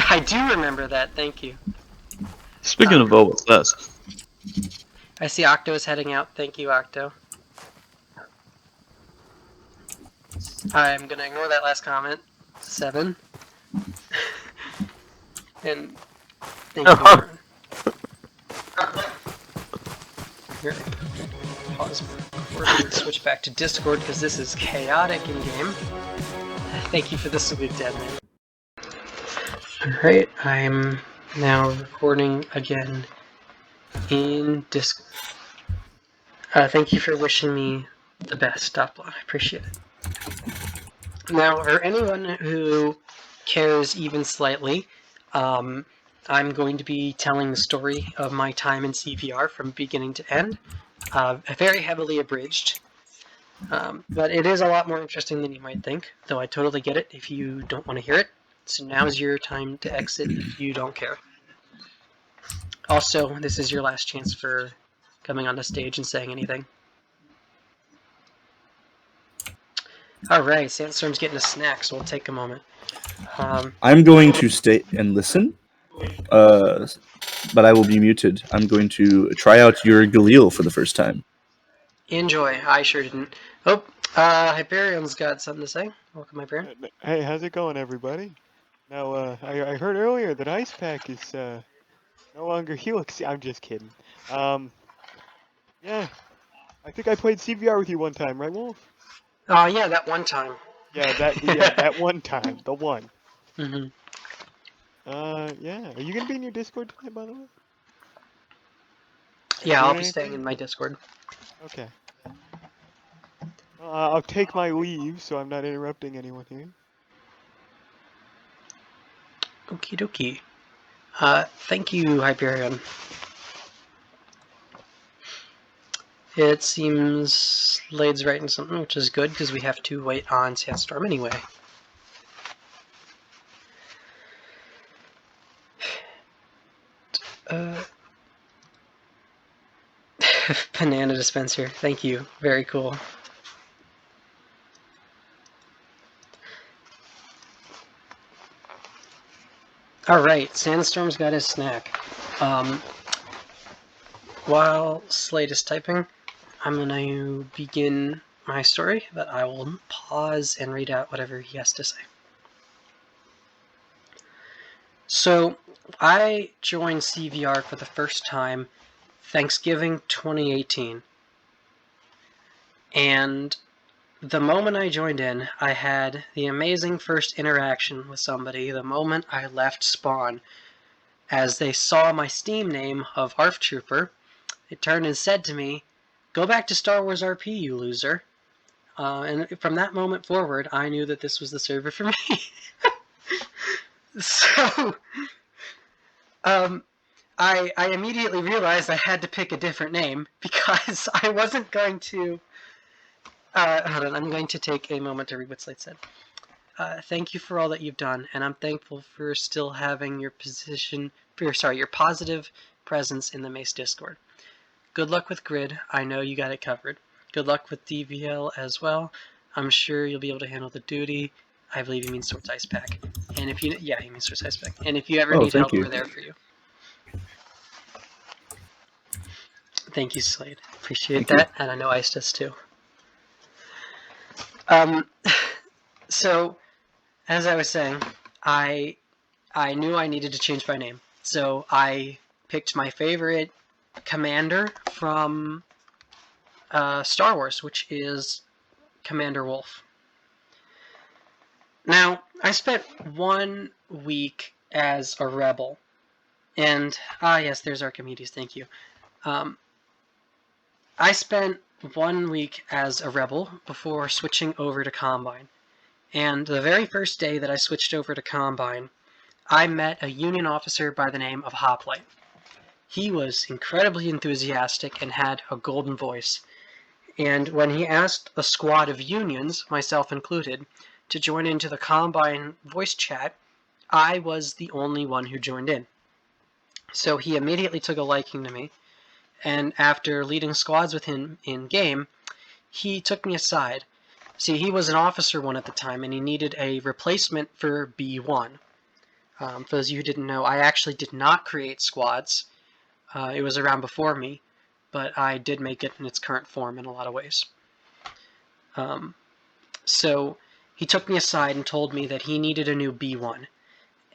I do remember that, thank you. Speaking of OSS. I see Octo is heading out. Thank you, Octo. I'm gonna ignore that last comment. 7. And thank you for... Here, pause recording and switch back to Discord because this is chaotic in game. Thank you for the salute, Deadman. Alright, I'm now recording again in Discord. Thank you for wishing me the best, Doppler. I appreciate it. Now, for anyone who cares even slightly, I'm going to be telling the story of my time in CVR from beginning to end. Very heavily abridged. But it is a lot more interesting than you might think, though I totally get it if you don't want to hear it. So now's your time to exit if you don't care. Also, this is your last chance for coming on the stage and saying anything. Alright, Sandstorm's getting a snack, so we'll take a moment. I'm going to stay and listen, but I will be muted. I'm going to try out your Galil for the first time. Enjoy. I sure didn't. Oh, Hyperion's got something to say. Welcome, Hyperion. Hey, how's it going, everybody? Now, I heard earlier that Ice Pack is no longer Helix. I'm just kidding. Yeah, I think I played CVR with you one time, right, Wolf? Oh yeah, that one time. Yeah, that one time, the one. Mm-hmm. Yeah. Are you gonna be in your Discord tonight, by the way? Yeah, I'll Doing be anything? staying in my Discord. Okay. I'll take my leave, so I'm not interrupting anyone here. Okie dokie. Thank you, Hyperion. It seems Slade's writing something, which is good, because we have to wait on Sandstorm anyway. Banana dispenser. Thank you. Very cool. Alright, Sandstorm's got his snack. While Slade is typing, I'm going to begin my story, but I will pause and read out whatever he has to say. So, I joined CVR for the first time Thanksgiving 2018. And the moment I joined in, I had the amazing first interaction with somebody the moment I left Spawn. As they saw my Steam name of ARF Trooper, it turned and said to me, "Go back to Star Wars RP, you loser." And from that moment forward, I knew that this was the server for me. So, I immediately realized I had to pick a different name because I wasn't going to... hold on, I'm going to take a moment to read what Slate said. Thank you for all that you've done, and I'm thankful for still having your your positive presence in the Mace Discord. Good luck with Grid. I know you got it covered. Good luck with DVL as well. I'm sure you'll be able to handle the duty. I believe he means Swords Ice Pack. And if you, he means Swords Ice Pack. And if you ever need thank help, you. we're there for you. Thank you, Slade. Appreciate that, and I know Ice does too. So, as I was saying, I knew I needed to change my name. So I picked my favorite commander from Star Wars, which is Commander Wolffe. Now, I spent 1 week as a rebel. And, yes, there's Archimedes, thank you. I spent 1 week as a rebel before switching over to Combine. And the very first day that I switched over to Combine, I met a Union officer by the name of Hoplite. He was incredibly enthusiastic and had a golden voice. And when he asked a squad of Unions, myself included, to join into the Combine voice chat, I was the only one who joined in. So he immediately took a liking to me, and after leading squads with him in-game, he took me aside. See, he was an Officer 1 at the time, and he needed a replacement for B1. For those of you who didn't know, I actually did not create squads. It was around before me, but I did make it in its current form in a lot of ways. So he took me aside and told me that he needed a new B1,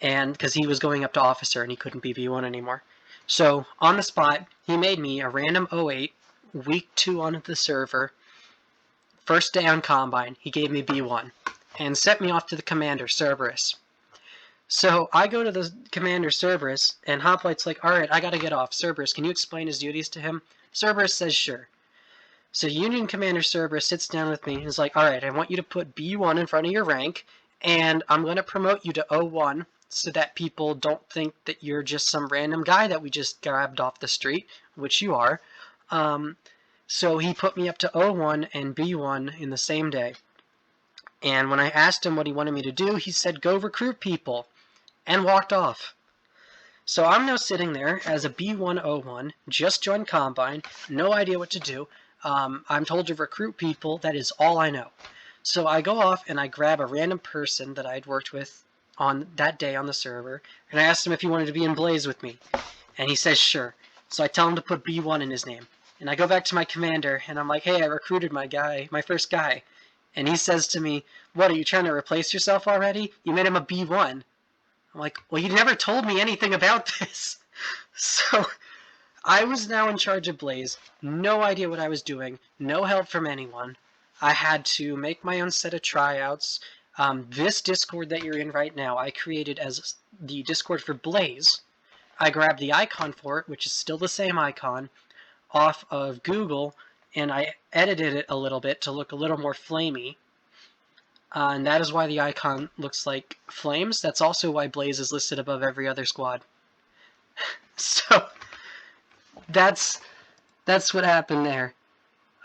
and because he was going up to Officer and he couldn't be B1 anymore. So on the spot, he made me a random 08, week 2 on the server, first day on Combine. He gave me B1 and sent me off to the Commander, Cerberus. So I go to the Commander, Cerberus, and Hoplite's like, "Alright, I gotta get off. Cerberus, can you explain his duties to him?" Cerberus says, "Sure." So Union Commander Cerberus sits down with me and is like, "Alright, I want you to put B1 in front of your rank, and I'm going to promote you to 01 so that people don't think that you're just some random guy that we just grabbed off the street," which you are. So he put me up to 01 and B1 in the same day. And when I asked him what he wanted me to do, he said, "Go recruit people," and walked off. So I'm now sitting there as a B101, just joined Combine, no idea what to do. I'm told to recruit people, that is all I know. So I go off and I grab a random person that I'd worked with on that day on the server, and I asked him if he wanted to be in Blaze with me. And he says sure. So I tell him to put B1 in his name. And I go back to my commander, and I'm like, "Hey, I recruited my first guy." And he says to me, "What, are you trying to replace yourself already? You made him a B1. I'm like, "Well, you never told me anything about this." So I was now in charge of Blaze, no idea what I was doing, no help from anyone. I had to make my own set of tryouts. This Discord that you're in right now, I created as the Discord for Blaze. I grabbed the icon for it, which is still the same icon, off of Google, and I edited it a little bit to look a little more flamey. and that is why the icon looks like flames. That's also why Blaze is listed above every other squad. So that's what happened there.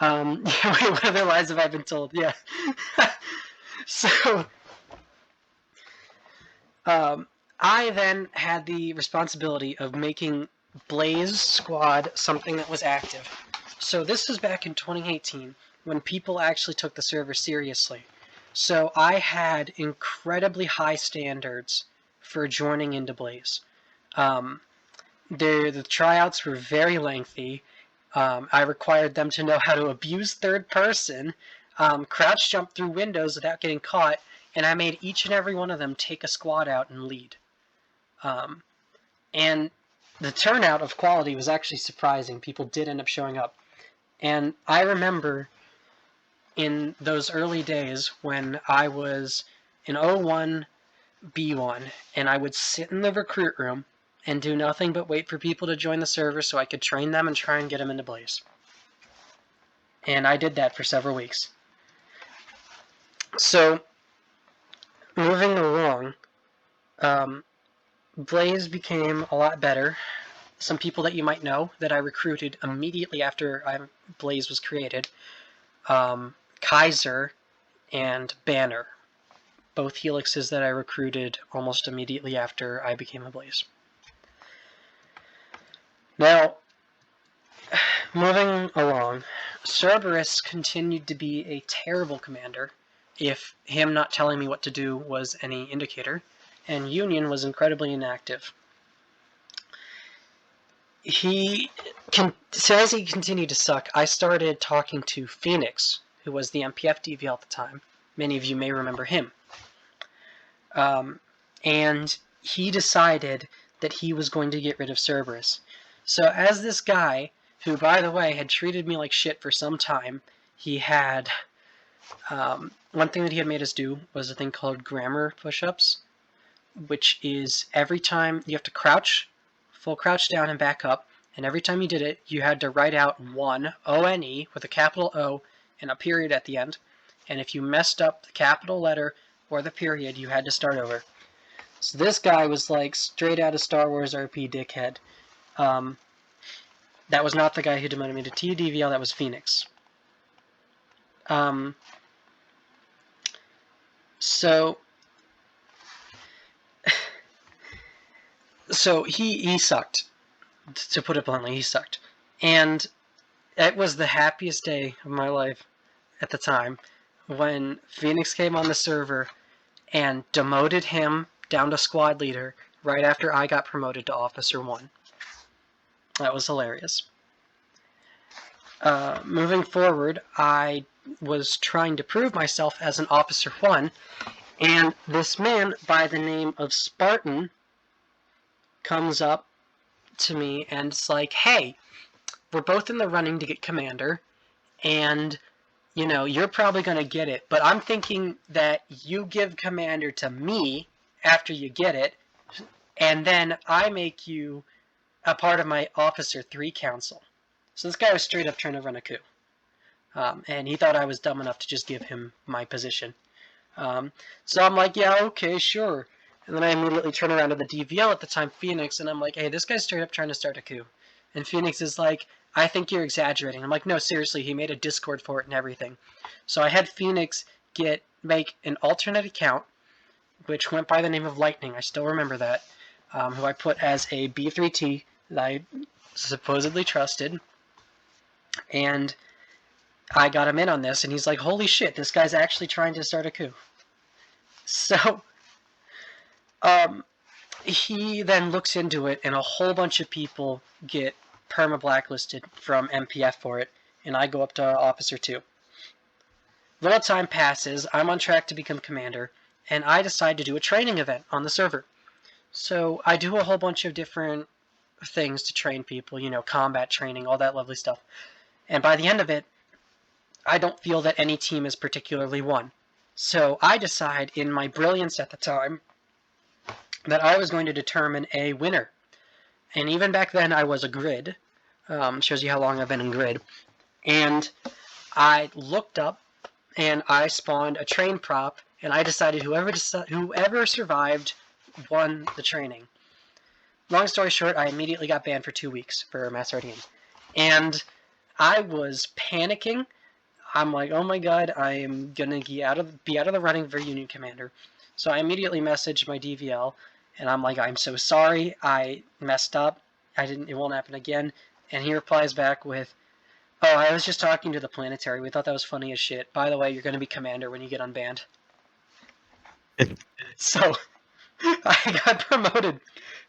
Wait, what other lies have I been told? Yeah. So I then had the responsibility of making Blaze Squad something that was active. So this was back in 2018 when people actually took the server seriously. So I had incredibly high standards for joining into Blaze. The tryouts were very lengthy. I required them to know how to abuse third person, crouch jump through windows without getting caught, and I made each and every one of them take a squad out and lead. And the turnout of quality was actually surprising. People did end up showing up. And I remember in those early days when I was in 01 B1 and I would sit in the recruit room and do nothing but wait for people to join the server so I could train them and try and get them into Blaze. And I did that for several weeks. So, moving along, Blaze became a lot better. Some people that you might know that I recruited immediately after Blaze was created. Kaiser and Banner. Both Helixes that I recruited almost immediately after I became a Blaze. Now, moving along, Cerberus continued to be a terrible commander, if him not telling me what to do was any indicator, and Union was incredibly inactive. As he continued to suck, I started talking to Phoenix, who was the MPF DVL at the time. Many of you may remember him. And he decided that he was going to get rid of Cerberus. So as this guy, who by the way had treated me like shit for some time, he had one thing that he had made us do was a thing called grammar push-ups, which is every time you have to crouch, full crouch down and back up, and every time you did it, you had to write out one, O-N-E, with a capital O and a period at the end. And if you messed up the capital letter or the period, you had to start over. So this guy was like straight out of Star Wars RP dickhead. That was not the guy who demoted me to TUDVL, that was Phoenix. So he sucked. To put it bluntly, he sucked. And it was the happiest day of my life at the time when Phoenix came on the server and demoted him down to squad leader right after I got promoted to Officer 1. That was hilarious. Moving forward, I was trying to prove myself as an Officer 1, and this man by the name of Spartan comes up to me and it's like, hey, we're both in the running to get Commander, and you know, you're probably going to get it, but I'm thinking that you give Commander to me after you get it, and then I make you a part of my Officer 3 council. So this guy was straight up trying to run a coup. And he thought I was dumb enough to just give him my position. So I'm like, yeah, okay, sure. And then I immediately turn around to the DVL at the time, Phoenix, and I'm like, hey, this guy's straight up trying to start a coup. And Phoenix is like, I think you're exaggerating. I'm like, no, seriously, he made a Discord for it and everything. So I had Phoenix make an alternate account, which went by the name of Lightning. I still remember that. Who I put as a B3T that I supposedly trusted. And I got him in on this, and he's like, holy shit, this guy's actually trying to start a coup. So, he then looks into it, and a whole bunch of people get perma-blacklisted from MPF for it, and I go up to Officer 2. Little time passes, I'm on track to become Commander, and I decide to do a training event on the server. So, I do a whole bunch of different things to train people, you know, combat training, all that lovely stuff. And by the end of it, I don't feel that any team is particularly won. So I decide, in my brilliance at the time, that I was going to determine a winner. And even back then, I was a grid. Shows you how long I've been in grid. And I looked up, and I spawned a train prop and I decided whoever survived won the training. Long story short, I immediately got banned for 2 weeks for Master RDM. And I was panicking. I'm like, oh my god, I am gonna be out of the running for Union Commander. So I immediately messaged my DVL, and I'm like, I'm so sorry, I messed up. It won't happen again. And he replies back with, oh, I was just talking to the Planetary. We thought that was funny as shit. By the way, you're gonna be Commander when you get unbanned. So I got promoted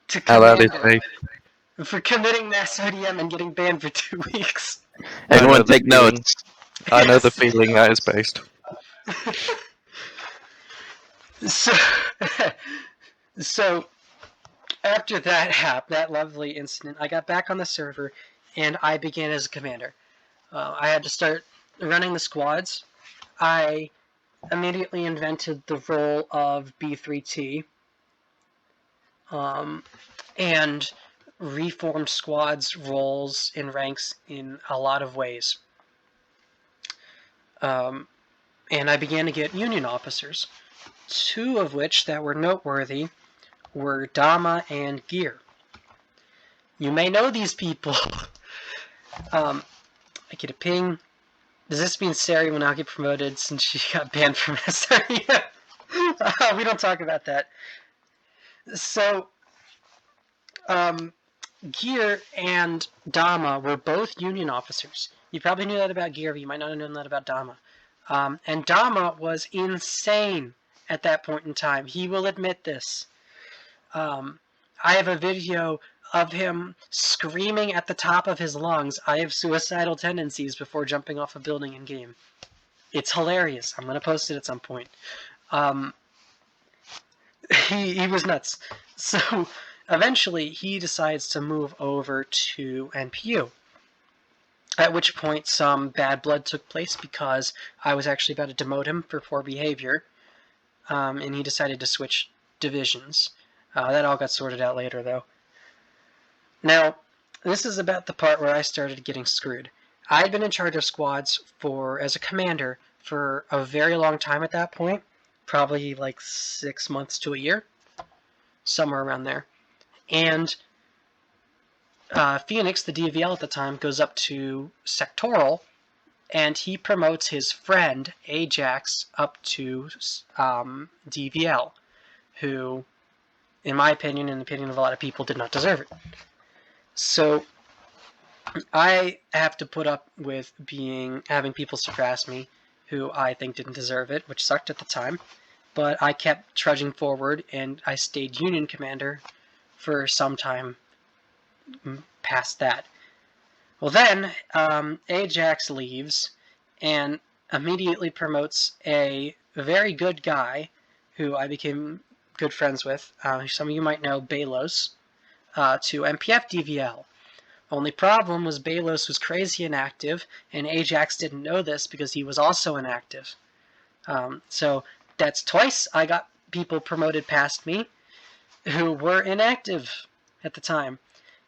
to How that is, Commander mate. for committing mass ODM and getting banned for 2 weeks. Everyone take notes. I know the feeling that is based. So after that lovely incident, I got back on the server and I began as a commander. I had to start running the squads. I immediately invented the role of B3T and reformed squads, roles, and ranks in a lot of ways. And I began to get Union officers, 2 of which that were noteworthy were Dama and Gear. You may know these people. I get a ping. Does this mean Sari will now get promoted since she got banned from SRE? We don't talk about that. So, Gear and Dama were both Union officers. You probably knew that about Gear, but you might not have known that about Dama. And Dama was insane at that point in time. He will admit this. I have a video of him screaming at the top of his lungs, I have suicidal tendencies, before jumping off a building in game. It's hilarious. I'm going to post it at some point. He was nuts. So eventually he decides to move over to NPU. At which point some bad blood took place because I was actually about to demote him for poor behavior. And he decided to switch divisions. That all got sorted out later, though. Now, this is about the part where I started getting screwed. I'd been in charge of squads as a commander for a very long time at that point. Probably like 6 months to a year. Somewhere around there. And Phoenix, the DVL at the time, goes up to Sectoral, and he promotes his friend, Ajax, up to DVL, who, in my opinion, and the opinion of a lot of people, did not deserve it. So I have to put up with having people surpass me who I think didn't deserve it, which sucked at the time. But I kept trudging forward, and I stayed Union Commander for some time past that. Well then, Ajax leaves and immediately promotes a very good guy who I became good friends with, some of you might know, Balos, to MPF DVL. Only problem was Balos was crazy inactive, and Ajax didn't know this because he was also inactive. So that's twice I got people promoted past me who were inactive at the time.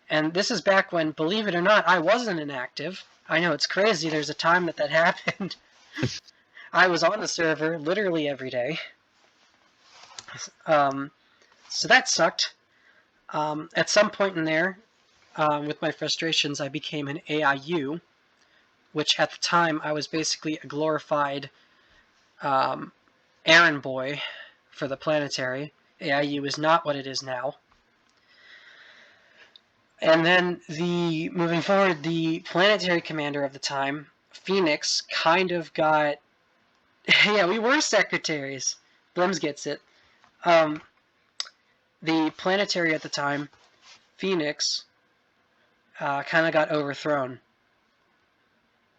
And this is back when, believe it or not, I wasn't inactive. I know it's crazy, there's a time that happened. I was on the server literally every day. So that sucked. At some point in there, with my frustrations, I became an AIU, which at the time I was basically a glorified errand boy for the Planetary. AIU is not what it is now. And then moving forward, the Planetary commander of the time, Phoenix, kind of got... yeah, we were secretaries. Blims gets it. The Planetary at the time, Phoenix, kind of got overthrown.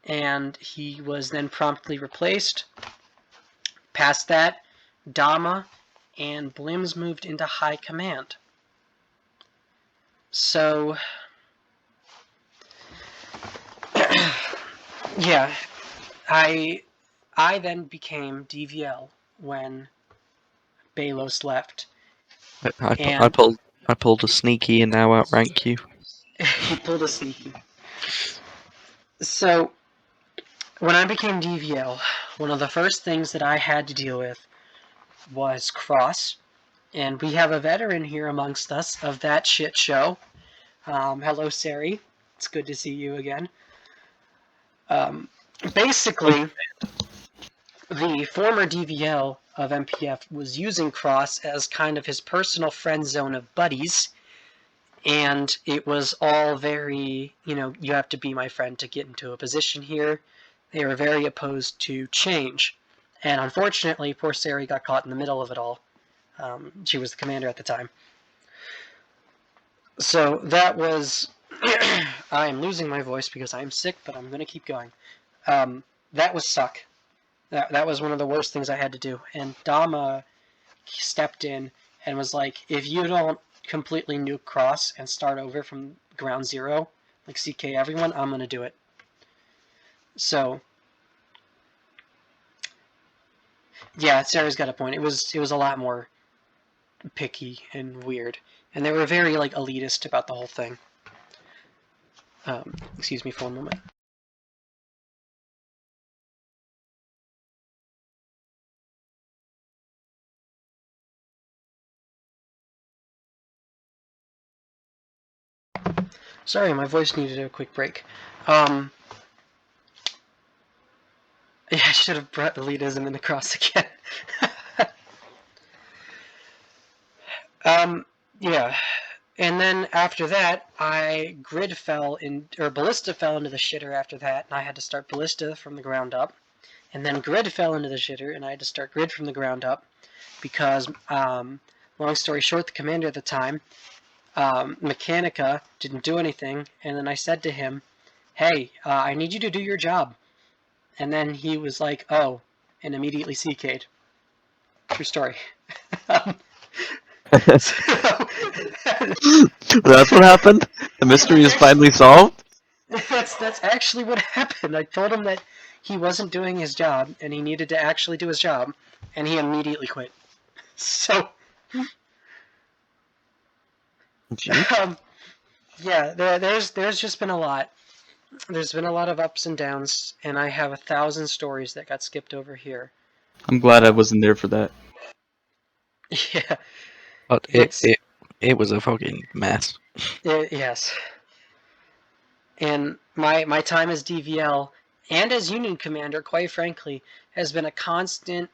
And he was then promptly replaced. Past that, Dama and Blims moved into high command. So, yeah, I then became DVL when Balos left. I pulled a sneaky and now outrank you. He pulled a sneaky. So, when I became DVL, one of the first things that I had to deal with was Cross, and we have a veteran here amongst us of that shit show. Hello, Sari. It's good to see you again. Basically, the former DVL of MPF was using Cross as kind of his personal friend zone of buddies, and it was all very, you have to be my friend to get into a position here. They were very opposed to change, and unfortunately, poor Sari got caught in the middle of it all. She was the commander at the time. So that was... I am losing my voice because I'm sick, but I'm going to keep going. That was suck. That was one of the worst things I had to do. And Dama stepped in and was like, if you don't completely nuke Cross and start over from ground zero, like CK everyone, I'm going to do it. So, yeah, Sarah's got a point. It was a lot more picky and weird. And they were very, elitist about the whole thing. Excuse me for a moment. Sorry, my voice needed a quick break. Yeah, I should have brought elitism in the cross again. Yeah. And then after that, Ballista fell into the shitter after that, and I had to start Ballista from the ground up. And then Grid fell into the shitter, and I had to start Grid from the ground up, because, long story short, the commander at the time, Mechanica, didn't do anything, and then I said to him, hey, I need you to do your job. And then he was like, oh, and immediately CK'd. True story. That's what happened? The mystery is finally solved? That's actually what happened. I told him that he wasn't doing his job, and he needed to actually do his job, and he immediately quit. So, yeah, there's just been a lot. There's been a lot of ups and downs, and I have 1,000 stories that got skipped over here. I'm glad I wasn't there for that. Yeah. But it was a fucking mess. Yes. And my time as DVL and as Union Commander, quite frankly, has been a constant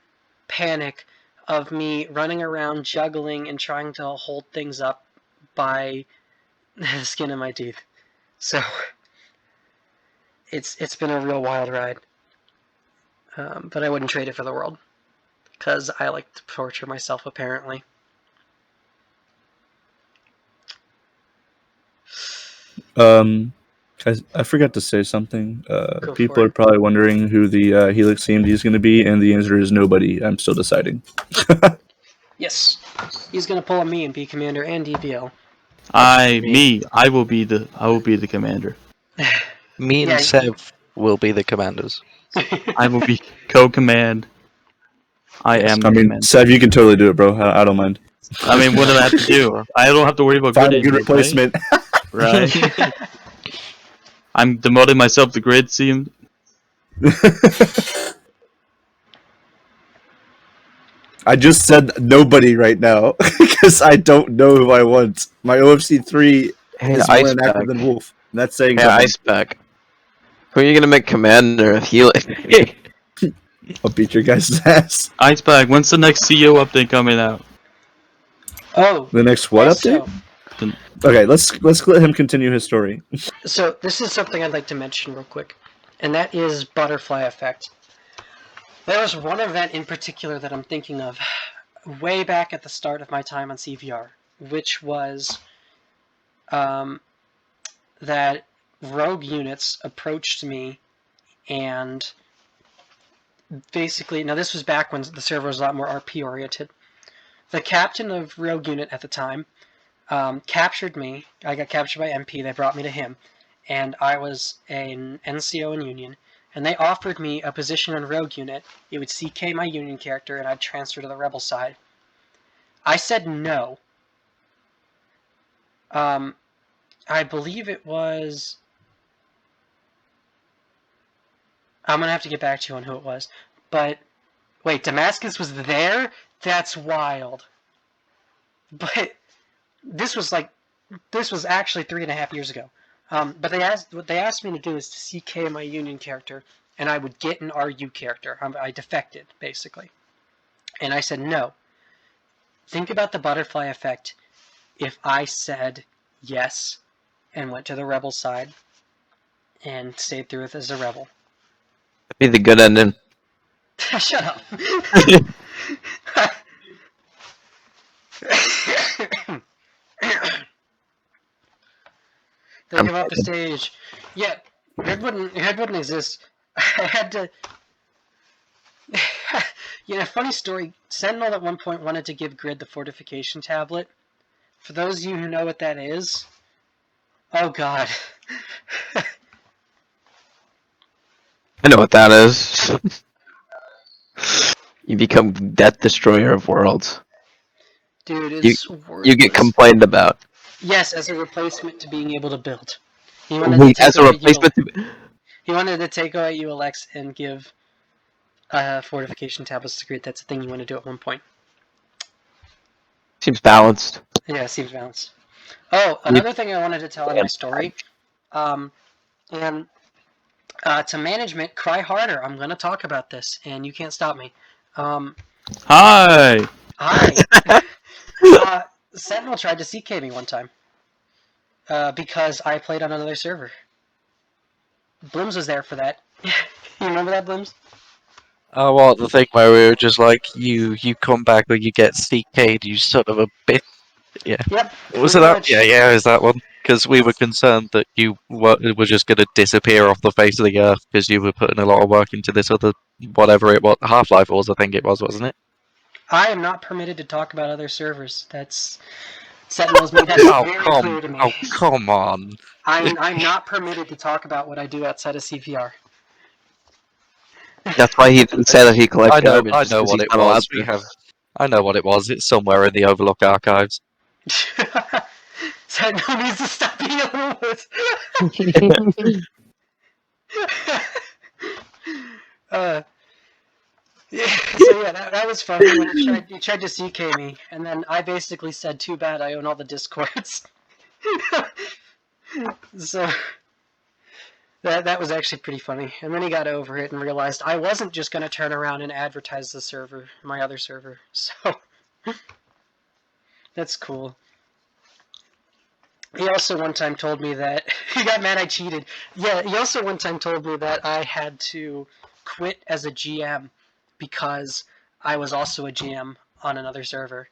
panic of me running around juggling and trying to hold things up by the skin of my teeth. So it's been a real wild ride. But I wouldn't trade it for the world, because I like to torture myself, apparently. I forgot to say something. People are probably wondering who the Helix CMD is going to be, and the answer is nobody. I'm still deciding. Yes, he's gonna pull a me and be commander and DVL. I will be the commander. Me and Sev will be the commanders. I will be co-command. I am the commander. Sev, you can totally do it, bro. I don't mind. I mean, what do I have to do? I don't have to worry about Find grid a good input, replacement. Right? I'm demoting myself to grid CM. I just said nobody right now because I don't know who I want. My OFC 3 is more inactive than Wolffe. And that's saying something. Ice Pack. Who are you gonna make commander of Helix? I'll beat your guys' ass. Ice Pack, when's the next CEO update coming out? Oh, the next what update? Okay, let's let him continue his story. So this is something I'd like to mention real quick, and that is butterfly effect. There was one event in particular that I'm thinking of way back at the start of my time on CVR, which was that rogue units approached me and basically, now this was back when the server was a lot more RP oriented. The captain of rogue unit at the time captured me. I got captured by MP. They brought me to him, and I was an NCO in Union. And they offered me a position in rogue unit. It would CK my Union character, and I'd transfer to the rebel side. I said no. I believe it was... I'm going to have to get back to you on who it was. But Wait, Damascus was there? That's wild. But this was actually 3.5 years ago. But what they asked me to do is to CK my Union character, and I would get an RU character. I defected, basically. And I said, no. Think about the butterfly effect if I said yes and went to the rebel side and stayed through it as a rebel. That'd be the good ending. Shut up. They come off the stage. Yeah, Grid wouldn't exist. I had to. Funny story. Sentinel at one point wanted to give Grid the fortification tablet. For those of you who know what that is, oh god. I know what that is. You become Death Destroyer of Worlds. Dude, it's worthless. You get complained about. Yes, as a replacement to being able to build. He As a replacement He wanted to take away ULX and give fortification tablets to Grid. That's the thing you want to do at one point. Seems balanced. Yeah, it seems balanced. Oh, another thing I wanted to tell in my story, and to management, cry harder. I'm going to talk about this, and you can't stop me. Hi! Sentinel tried to CK me one time because I played on another server. Blooms was there for that. You remember that, Blooms? Oh, what, the thing where we were just like, you come back or you get CK'd, you son of a bitch. Yeah. Yep. Was it that? Yeah, it was that one. Because we were concerned that you were just going to disappear off the face of the earth because you were putting a lot of work into this other, whatever it was, Half-Life was, I think it was, wasn't it? I am not permitted to talk about other servers. That's... Sentinel's made that very clear to me. Oh, come on. I'm not permitted to talk about what I do outside of CPR. That's why he didn't say that he collects garbage. I know what it was. I know what it was. It's somewhere in the Overlook archives. Sentinel needs to stop being a that was funny when he tried to CK me, and then I basically said, too bad, I own all the Discords. So, that was actually pretty funny. And then he got over it and realized I wasn't just going to turn around and advertise the server, my other server. So, that's cool. He also one time told me that he got mad I cheated. Yeah, he also one time told me that I had to quit as a GM because I was also a GM on another server.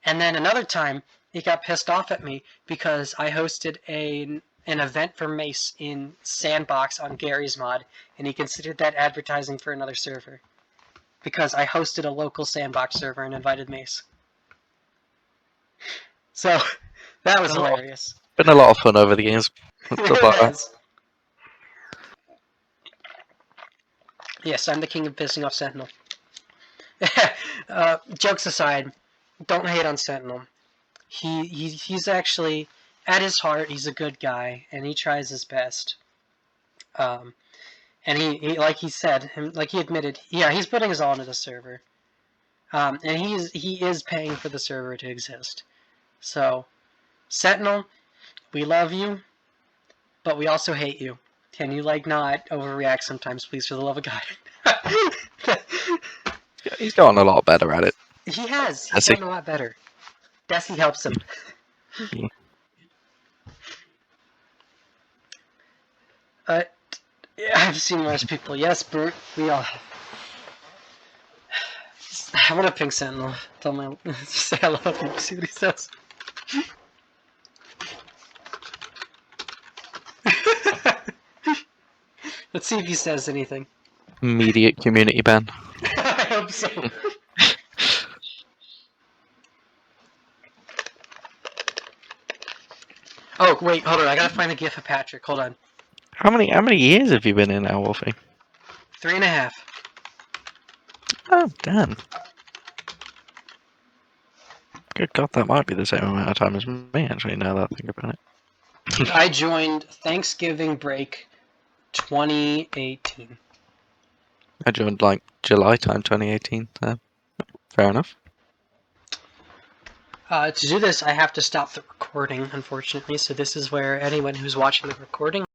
And then another time, he got pissed off at me because I hosted an event for Mace in Sandbox on Gary's mod, and he considered that advertising for another server because I hosted a local Sandbox server and invited Mace. So, that was hilarious. Been a lot of fun over the years. Stuff like that. Yes, I'm the king of pissing off Sentinel. Jokes aside, don't hate on Sentinel. He's actually, at his heart, he's a good guy, and he tries his best. And he like he said, like he admitted, yeah, he's putting his all into the server. And he is paying for the server to exist. So, Sentinel, we love you, but we also hate you. Can you, not overreact sometimes, please, for the love of God? He's gotten a lot better at it. He has. He's gotten a lot better. Desi helps him. I've seen worse people. Yes, Bert, we all have. I'm gonna ping Sentinel. Tell him say I love him. See what he says. Let's see if he says anything. Immediate community ban. I hope so. Oh, wait, hold on. I gotta find the gif of Patrick. Hold on. How many years have you been in now, Wolfie? 3.5. Oh, damn. Good God, that might be the same amount of time as me, actually, now that I think about it. I joined Thanksgiving break 2018. I joined, July time, 2018. Fair enough. To do this, I have to stop the recording, unfortunately. So this is where anyone who's watching the recording